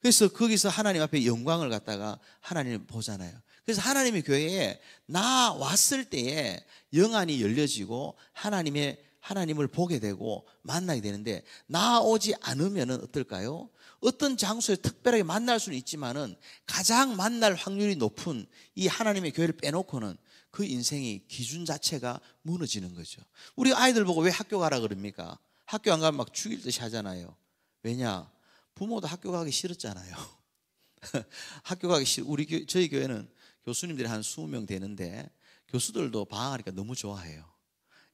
그래서 거기서 하나님 앞에 영광을 갖다가 하나님을 보잖아요. 그래서 하나님의 교회에 나 왔을 때에 영안이 열려지고 하나님을 보게 되고 만나게 되는데, 나 오지 않으면 어떨까요? 어떤 장소에 특별하게 만날 수는 있지만은 가장 만날 확률이 높은 이 하나님의 교회를 빼놓고는 그 인생의 기준 자체가 무너지는 거죠. 우리 아이들 보고 왜 학교 가라 그럽니까? 학교 안 가면 막 죽일 듯이 하잖아요. 왜냐? 부모도 학교 가기 싫었잖아요. 학교 가기 싫. 저희 교회는 교수님들이 한 20명 되는데 교수들도 방학하니까 너무 좋아해요.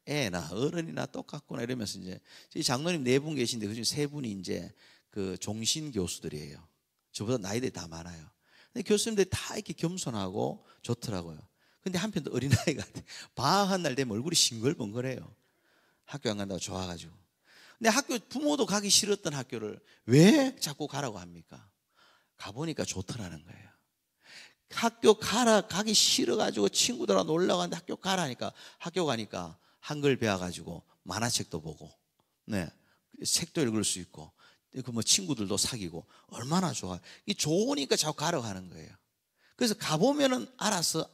애나 어른이나 똑같구나 이러면서 이제 저희 장로님 4분 계신데 그중에 3분이 이제 그 종신 교수들이에요. 저보다 나이들이 다 많아요. 근데 교수님들이 다 이렇게 겸손하고 좋더라고요. 근데 한편 또 어린아이 같아. 방학한 날 되면 얼굴이 싱글벙글해요. 학교 안 간다고 좋아가지고. 근데 부모도 가기 싫었던 학교를 왜 자꾸 가라고 합니까? 가보니까 좋더라는 거예요. 학교 가기 싫어가지고 친구들하고 놀러 가는데 학교 가라니까, 학교 가니까 한글 배워가지고 만화책도 보고, 네, 책도 읽을 수 있고, 그 친구들도 사귀고 얼마나 좋아. 이 좋으니까 자꾸 가라고 하는 거예요. 그래서 가보면은 알아서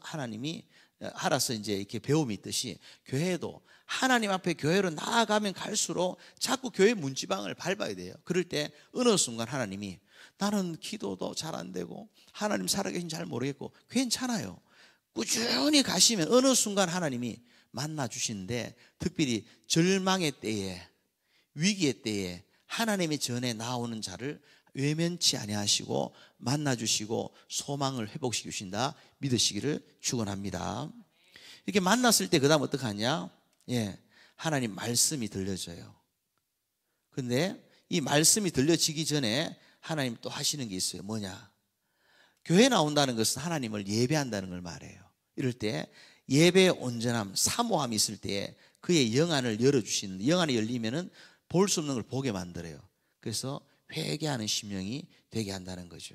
이제 이렇게 배움이 있듯이 교회도 하나님 앞에 교회로 나아가면 갈수록 자꾸 교회 문지방을 밟아야 돼요. 그럴 때 어느 순간 하나님이, 나는 기도도 잘 안 되고 하나님 살아계신 잘 모르겠고, 괜찮아요. 꾸준히 가시면 어느 순간 하나님이 만나 주시는데, 특별히 절망의 때에, 위기의 때에 하나님의 전에 나오는 자를 외면치 아니하시고 만나 주시고 소망을 회복시켜 주신다 믿으시기를 축원합니다. 이렇게 만났을 때 그다음 어떻게 하냐? 하나님 말씀이 들려져요. 근데 이 말씀이 들려지기 전에 하나님 또 하시는 게 있어요. 뭐냐? 교회 나온다는 것은 하나님을 예배한다는 걸 말해요. 이럴 때 예배의 온전함, 사모함이 있을 때 그의 영안을 열어주시는, 영안이 열리면은 볼 수 없는 걸 보게 만들어요. 그래서 회개하는 심령이 되게 한다는 거죠.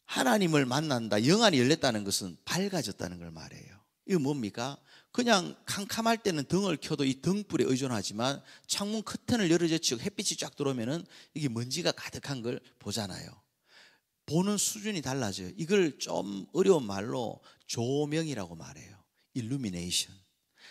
하나님을 만난다, 영안이 열렸다는 것은 밝아졌다는 걸 말해요. 이거 뭡니까? 그냥 캄캄할 때는 등을 켜도 이 등불에 의존하지만 창문 커튼을 열어젖히고 햇빛이 쫙 들어오면은 이게 먼지가 가득한 걸 보잖아요. 보는 수준이 달라져요. 이걸 좀 어려운 말로 조명이라고 말해요. 일루미네이션.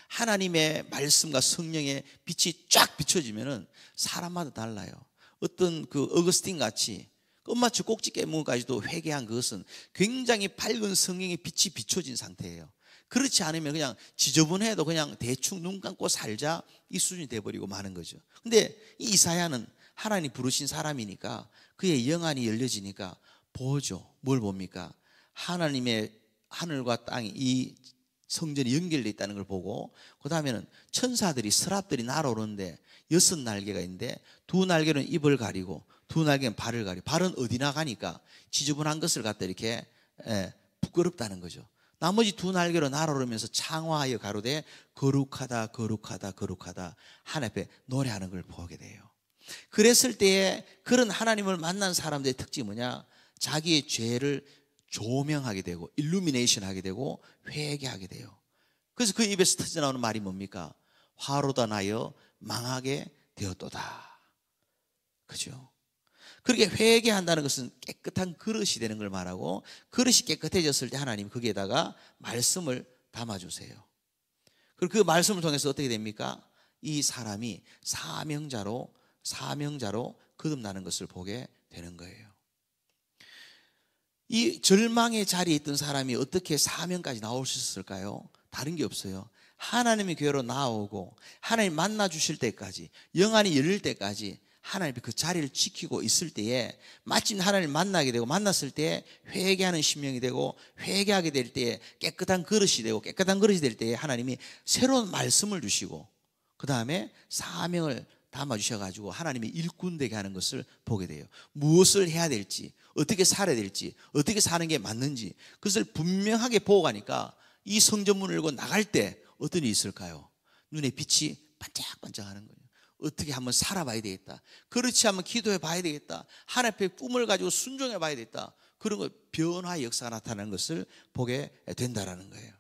하나님의 말씀과 성령의 빛이 쫙 비춰지면은 사람마다 달라요. 어떤 그 어거스틴 같이 끝마치 꼭지 깨물까지도 회개한 그것은 굉장히 밝은 성령의 빛이 비춰진 상태예요. 그렇지 않으면 그냥 지저분해도 그냥 대충 눈 감고 살자, 이 수준이 돼버리고 마는 거죠. 근데 이 이사야는 하나님 부르신 사람이니까 그의 영안이 열려지니까 보죠. 뭘 봅니까? 하나님의 하늘과 땅이 이 성전이 연결되어 있다는 걸 보고, 그 다음에는 천사들이, 서랍들이 날아오르는데 6날개가 있는데 2날개는 입을 가리고 2날개는 발을 가리고, 발은 어디 나가니까 지저분한 것을 갖다 이렇게 부끄럽다는 거죠. 나머지 2날개로 날아오르면서 창화하여 가로되 거룩하다 거룩하다 거룩하다 하나님 앞에 노래하는 걸 보게 돼요. 그랬을 때에 그런 하나님을 만난 사람들의 특징이 뭐냐? 자기의 죄를 조명하게 되고 일루미네이션 하게 되고 회개하게 돼요. 그래서 그 입에서 터져나오는 말이 뭡니까? 화로다 나여 망하게 되었도다. 그죠? 그렇게 회개한다는 것은 깨끗한 그릇이 되는 걸 말하고, 그릇이 깨끗해졌을 때 하나님 거기에다가 말씀을 담아주세요. 그리고 그 말씀을 통해서 어떻게 됩니까? 이 사람이 사명자로 거듭나는 것을 보게 되는 거예요. 이 절망의 자리에 있던 사람이 어떻게 사명까지 나올 수 있었을까요? 다른 게 없어요. 하나님의 교회로 나오고 하나님 만나 주실 때까지, 영안이 열릴 때까지 하나님의 그 자리를 지키고 있을 때에 마침 하나님을 만나게 되고 만났을 때 회개하는 심령이 되고 회개하게 될 때에 깨끗한 그릇이 되고 깨끗한 그릇이 될 때에 하나님이 새로운 말씀을 주시고 그 다음에 사명을 담아주셔가지고 하나님의 일꾼 되게 하는 것을 보게 돼요. 무엇을 해야 될지, 어떻게 살아야 될지, 어떻게 사는 게 맞는지 그것을 분명하게 보고 가니까 이 성전문을 열고 나갈 때 어떤 일이 있을까요? 눈에 빛이 반짝반짝하는 거예요. 어떻게 한번 살아봐야 되겠다. 그렇지 한번 기도해 봐야 되겠다. 하나님 앞에 꿈을 가지고 순종해 봐야 되겠다. 그런 거 변화의 역사가 나타나는 것을 보게 된다라는 거예요.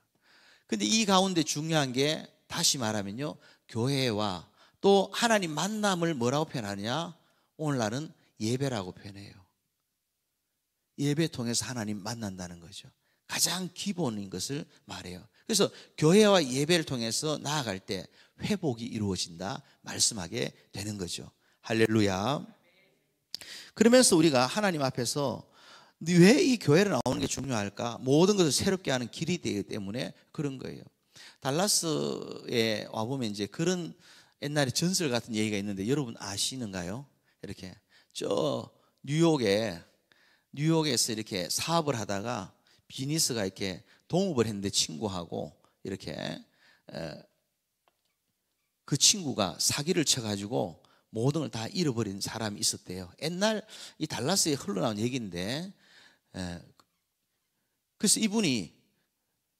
근데 이 가운데 중요한 게 다시 말하면요, 교회와 또 하나님 만남을 뭐라고 표현하느냐? 오늘날은 예배라고 표현해요. 예배 통해서 하나님 만난다는 거죠. 가장 기본인 것을 말해요. 그래서 교회와 예배를 통해서 나아갈 때 회복이 이루어진다 말씀하게 되는 거죠. 할렐루야. 그러면서 우리가 하나님 앞에서 왜 이 교회를 나오는 게 중요할까? 모든 것을 새롭게 하는 길이 되기 때문에 그런 거예요. 달라스에 와보면 이제 그런 옛날에 전설 같은 얘기가 있는데 여러분 아시는가요? 이렇게 저 뉴욕에서 이렇게 사업을 하다가 비즈니스가 이렇게 동업을 했는데 친구하고 이렇게 그 친구가 사기를 쳐가지고 모든 걸 다 잃어버린 사람이 있었대요. 옛날 이 달라스에 흘러나온 얘기인데 그래서 이분이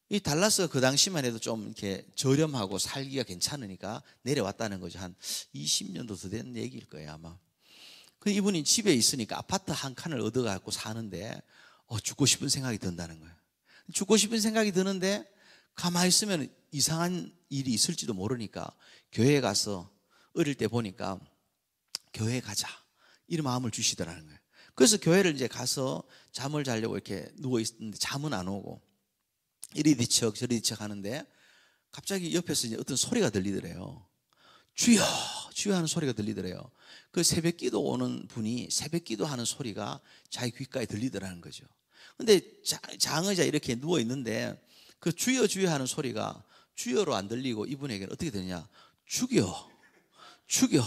이 달라스가 그 당시만 해도 좀 이렇게 저렴하고 살기가 괜찮으니까 내려왔다는 거죠. 한 20년도 더 된 얘기일 거예요 아마. 그 이분이 집에 있으니까 아파트 한 칸을 얻어갖고 사는데 죽고 싶은 생각이 든다는 거예요. 죽고 싶은 생각이 드는데 가만히 있으면 이상한 일이 있을지도 모르니까 교회에 가서 어릴 때 보니까 교회 가자 이런 마음을 주시더라는 거예요. 그래서 교회를 이제 가서 잠을 자려고 이렇게 누워 있는데 잠은 안 오고 이리 뒤척 저리 뒤척 하는데 갑자기 옆에서 이제 어떤 소리가 들리더래요. 주여 주여 하는 소리가 들리더래요. 그 새벽 기도 오는 분이 새벽 기도 하는 소리가 자기 귓가에 들리더라는 거죠. 근데 장의자 이렇게 누워 있는데 그 주여 주여 하는 소리가 주여로 안 들리고 이분에게는 어떻게 되냐? 죽여 죽여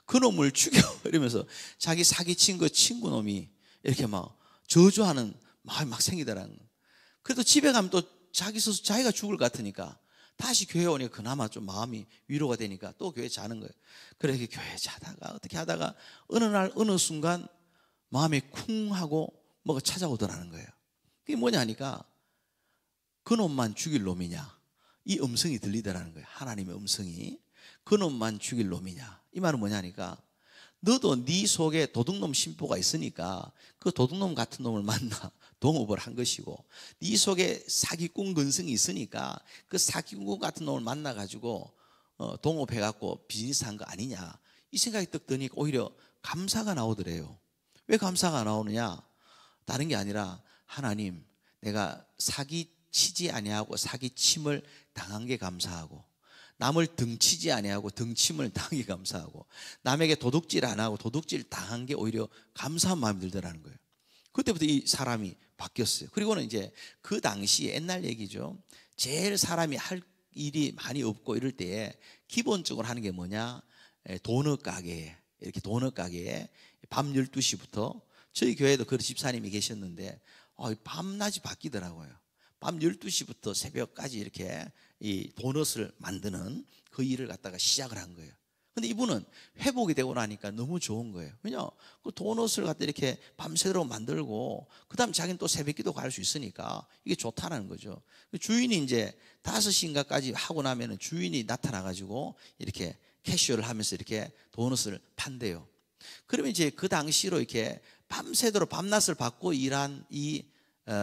그놈을 죽여 이러면서 자기 사기친 그 친구놈이 이렇게 막 저주하는 마음이 막 생기더라는 거예요. 그래도 집에 가면 또 자기가 죽을 것 같으니까 다시 교회 오니까 그나마 좀 마음이 위로가 되니까 또 교회 자는 거예요. 그래 교회 자다가 어떻게 하다가 어느 날 어느 순간 마음이 쿵 하고 뭐가 찾아오더라는 거예요. 그게 뭐냐 하니까 그놈만 죽일 놈이냐 이 음성이 들리더라는 거예요. 하나님의 음성이 그놈만 죽일 놈이냐 이 말은 뭐냐 하니까 너도 네 속에 도둑놈 심보가 있으니까 그 도둑놈 같은 놈을 만나 동업을 한 것이고 네 속에 사기꾼 근성이 있으니까 그 사기꾼 같은 놈을 만나가지고 동업해갖고 비즈니스 한 거 아니냐 이 생각이 떡 드니까 오히려 감사가 나오더래요. 왜 감사가 나오느냐? 다른 게 아니라 하나님 내가 사기치지 아니하고 사기침을 당한 게 감사하고 남을 등치지 아니하고 등침을 당한 게 감사하고 남에게 도둑질 안 하고 도둑질 당한 게 오히려 감사한 마음이 들더라는 거예요. 그때부터 이 사람이 바뀌었어요. 그리고는 이제 그 당시에 옛날 얘기죠. 제일 사람이 할 일이 많이 없고 이럴 때에 기본적으로 하는 게 뭐냐? 도넛 가게에 이렇게 도넛 가게에 밤 12시부터 저희 교회도 그 집사님이 계셨는데 밤낮이 바뀌더라고요. 밤 12시부터 새벽까지 이렇게 이 도넛을 만드는 그 일을 갖다가 시작을 한 거예요. 근데 이분은 회복이 되고 나니까 너무 좋은 거예요. 왜냐? 그 도넛을 갖다 이렇게 밤새도록 만들고 그 다음 자기는 또 새벽기도 갈 수 있으니까 이게 좋다는 거죠. 주인이 이제 5시인가까지 하고 나면은 주인이 나타나가지고 이렇게 캐시어를 하면서 이렇게 도넛을 판대요. 그러면 이제 그 당시로 이렇게 밤새도록 밤낮을 받고 일한 이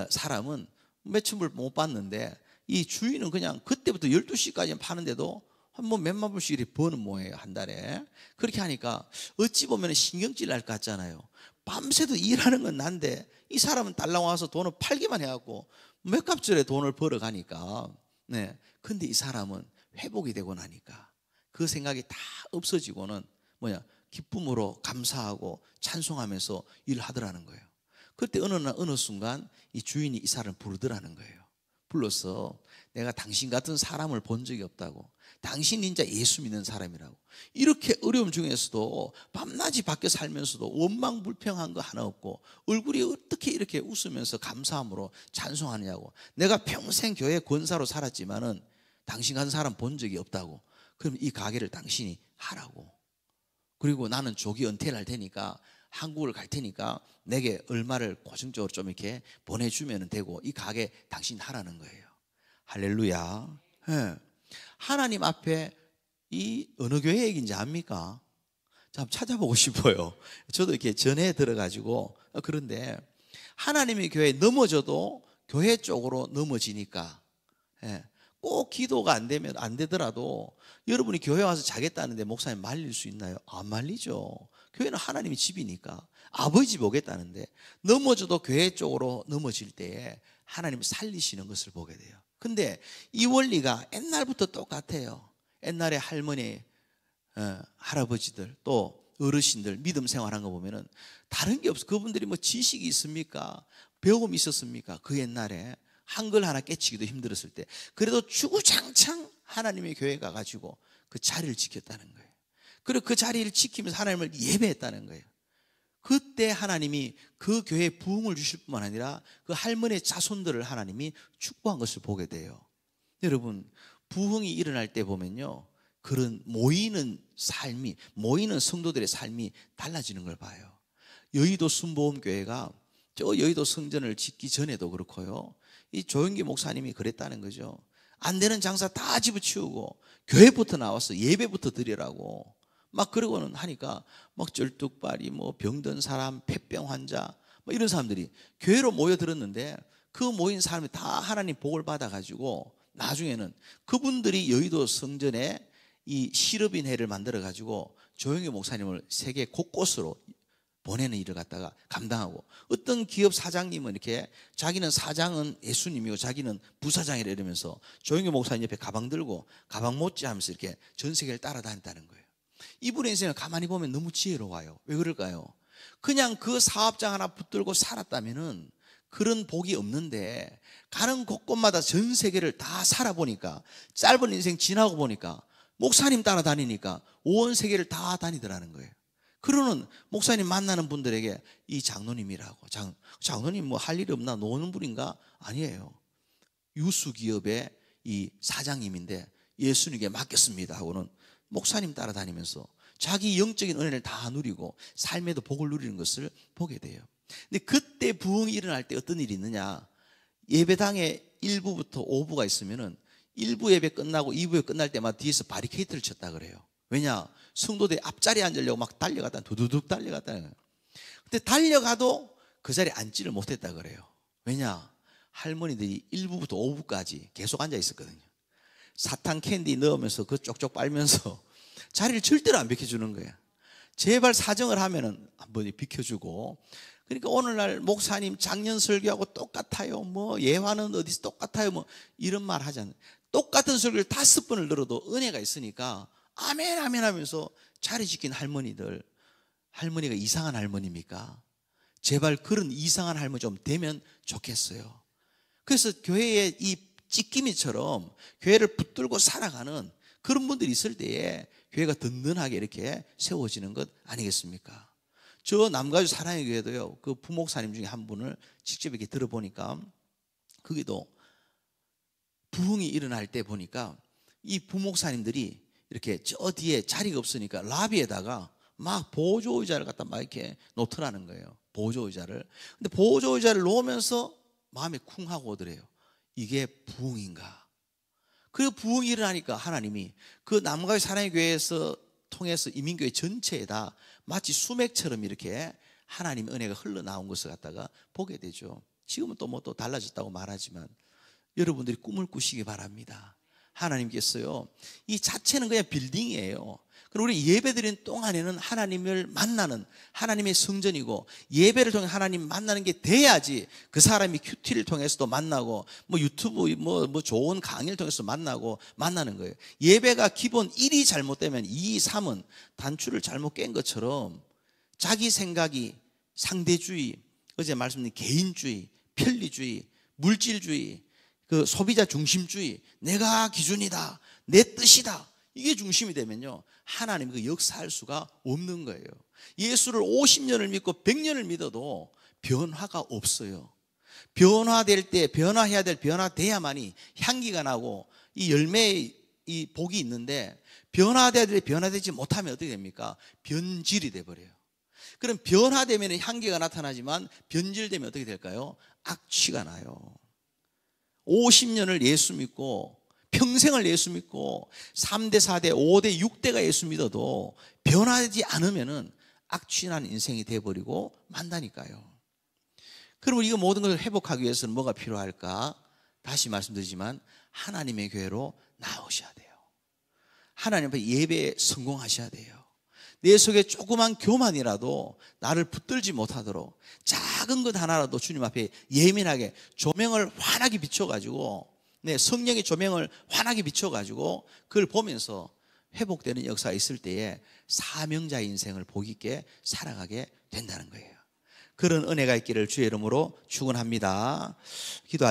사람은 매춘을 못 받는데 이 주인은 그냥 그때부터 12시까지 파는데도 한 몇만 불씩 이렇게 버는 모양이에요. 한 달에. 그렇게 하니까 어찌 보면 신경질 날 것 같잖아요. 밤새도 일하는 건 난데 이 사람은 달랑 와서 돈을 팔기만 해갖고 몇 갑절에 돈을 벌어가니까. 네. 근데 이 사람은 회복이 되고 나니까 그 생각이 다 없어지고는 기쁨으로 감사하고 찬송하면서 일을 하더라는 거예요. 그때 어느 순간 이 주인이 이 사람을 부르더라는 거예요. 불러서 내가 당신 같은 사람을 본 적이 없다고, 당신 진짜 예수 믿는 사람이라고, 이렇게 어려움 중에서도 밤낮이 밖에 살면서도 원망불평한 거 하나 없고 얼굴이 어떻게 이렇게 웃으면서 감사함으로 찬송하느냐고, 내가 평생 교회 권사로 살았지만은 당신 같은 사람 본 적이 없다고, 그럼 이 가게를 당신이 하라고, 그리고 나는 조기 은퇴를 할 테니까 한국을 갈 테니까 내게 얼마를 고정적으로 좀 이렇게 보내주면 되고 이 가게 당신 하라는 거예요. 할렐루야. 네. 하나님 앞에 이 어느 교회 얘기인지 압니까? 참 찾아보고 싶어요. 저도 이렇게 전에 들어가지고. 그런데 하나님의 교회에 넘어져도 교회 쪽으로 넘어지니까, 꼭 기도가 안 되면 안 되더라도 여러분이 교회 와서 자겠다는데 목사님 말릴 수 있나요? 안 말리죠. 교회는 하나님의 집이니까. 아버지 집 오겠다는데 넘어져도 교회 쪽으로 넘어질 때에 하나님이 살리시는 것을 보게 돼요. 근데 이 원리가 옛날부터 똑같아요. 옛날에 할머니, 할아버지들 또 어르신들 믿음 생활한 거 보면은 다른 게 없어. 그분들이 뭐 지식이 있습니까? 배움이 있었습니까? 그 옛날에 한글 하나 깨치기도 힘들었을 때 그래도 주구장창 하나님의 교회 가가지고 그 자리를 지켰다는 거예요. 그리고 그 자리를 지키면서 하나님을 예배했다는 거예요. 그때 하나님이 그 교회에 부흥을 주실 뿐만 아니라 그 할머니의 자손들을 하나님이 축복한 것을 보게 돼요. 여러분, 부흥이 일어날 때 보면요, 그런 모이는 삶이, 모이는 성도들의 삶이 달라지는 걸 봐요. 여의도 순복음교회가 저 여의도 성전을 짓기 전에도 그렇고요, 이 조영기 목사님이 그랬다는 거죠. 안 되는 장사 다 집어치우고 교회부터 나와서 예배부터 드리라고 막 그러고는 하니까 막 쩔뚝발이 뭐 병든 사람, 폐병 환자 뭐 이런 사람들이 교회로 모여들었는데 그 모인 사람이 다 하나님 복을 받아가지고 나중에는 그분들이 여의도 성전에 이 시럽인 회를 만들어가지고 조영기 목사님을 세계 곳곳으로 보내는 일을 갖다가 감당하고, 어떤 기업 사장님은 이렇게 자기는 사장은 예수님이고 자기는 부사장이라 이러면서 조영기 목사님 옆에 가방 들고 가방 못지 하면서 이렇게 전 세계를 따라다녔다는 거예요. 이분의 인생을 가만히 보면 너무 지혜로워요. 왜 그럴까요? 그냥 그 사업장 하나 붙들고 살았다면은 그런 복이 없는데 가는 곳곳마다 전 세계를 다 살아보니까, 짧은 인생 지나고 보니까 목사님 따라다니니까 온 세계를 다 다니더라는 거예요. 그러는 목사님 만나는 분들에게 이 장로님이라고, 장로님 뭐 할 일 없나, 노는 분인가? 아니에요. 유수기업의 이 사장님인데 예수님께 맡겼습니다 하고는 목사님 따라다니면서 자기 영적인 은혜를 다 누리고 삶에도 복을 누리는 것을 보게 돼요. 근데 그때 부흥이 일어날 때 어떤 일이 있느냐, 예배당에 1부부터 5부가 있으면은 1부 예배 끝나고 2부 예배 끝날 때마다 뒤에서 바리케이트를 쳤다 그래요. 왜냐? 성도들이 앞자리에 앉으려고 막 달려갔다, 두두둑 달려갔다는 거예요. 근데 달려가도 그 자리에 앉지를 못했다 그래요. 왜냐? 할머니들이 1부부터 5부까지 계속 앉아 있었거든요. 사탕 캔디 넣으면서 그 쪽쪽 빨면서 자리를 절대로 안 비켜주는 거예요. 제발 사정을 하면은 한번 비켜주고. 그러니까 오늘날 목사님 작년 설교하고 똑같아요, 뭐 예화는 어디서 똑같아요, 뭐 이런 말 하지 않아요. 똑같은 설교를 5번을 들어도 은혜가 있으니까 아멘 아멘 하면서 자리 지킨 할머니들, 할머니가 이상한 할머니입니까? 제발 그런 이상한 할머니 좀 되면 좋겠어요. 그래서 교회에 이 찌끼미처럼 교회를 붙들고 살아가는 그런 분들이 있을 때에 교회가 든든하게 이렇게 세워지는 것 아니겠습니까? 저 남가주 사랑의 교회도요, 그 부목사님 중에 한 분을 직접 이렇게 들어보니까 거기도 부흥이 일어날 때 보니까 이 부목사님들이 이렇게 저 뒤에 자리가 없으니까 라비에다가 막 보조의자를 갖다 막 이렇게 놓더라는 거예요. 보조의자를. 근데 보조의자를 놓으면서 마음에 쿵 하고 오더래요. 이게 부흥인가? 그리고 부흥이 일어나니까 하나님이 그 남가주 사랑의 교회에서 통해서 이민교회 전체에다 마치 수맥처럼 이렇게 하나님의 은혜가 흘러나온 것을 갖다가 보게 되죠. 지금은 또 뭐 또 달라졌다고 말하지만 여러분들이 꿈을 꾸시기 바랍니다. 하나님께서요, 이 자체는 그냥 빌딩이에요. 그리고 우리 예배드리는 동안에는 하나님을 만나는 하나님의 성전이고, 예배를 통해 하나님 만나는 게 돼야지 그 사람이 큐티를 통해서도 만나고 뭐 유튜브 뭐 좋은 강의를 통해서 만나는 거예요. 예배가 기본 1이 잘못되면 2, 3은 단추를 잘못 깬 것처럼 자기 생각이 상대주의, 어제 말씀드린 개인주의, 편리주의, 물질주의, 그 소비자 중심주의, 내가 기준이다, 내 뜻이다, 이게 중심이 되면요, 하나님 그 역사할 수가 없는 거예요. 예수를 50년을 믿고 100년을 믿어도 변화가 없어요. 변화될 때 변화해야 될 변화돼야만이 향기가 나고 이 열매의 이 복이 있는데, 변화돼야 될 변화되지 못하면 어떻게 됩니까? 변질이 돼버려요. 그럼 변화되면 향기가 나타나지만 변질되면 어떻게 될까요? 악취가 나요. 50년을 예수 믿고 평생을 예수 믿고 3대, 4대, 5대, 6대가 예수 믿어도 변화되지 않으면 악취난 인생이 돼버리고 만다니까요. 그러면 이거 모든 걸 회복하기 위해서는 뭐가 필요할까? 다시 말씀드리지만 하나님의 교회로 나오셔야 돼요. 하나님 앞에 예배에 성공하셔야 돼요. 내 속에 조그만 교만이라도 나를 붙들지 못하도록 작은 것 하나라도 주님 앞에 예민하게 조명을 환하게 비춰가지고, 성령의 조명을 환하게 비춰가지고 그걸 보면서 회복되는 역사가 있을 때에 사명자의 인생을 복 있게 살아가게 된다는 거예요. 그런 은혜가 있기를 주의 이름으로 축원합니다. 기도.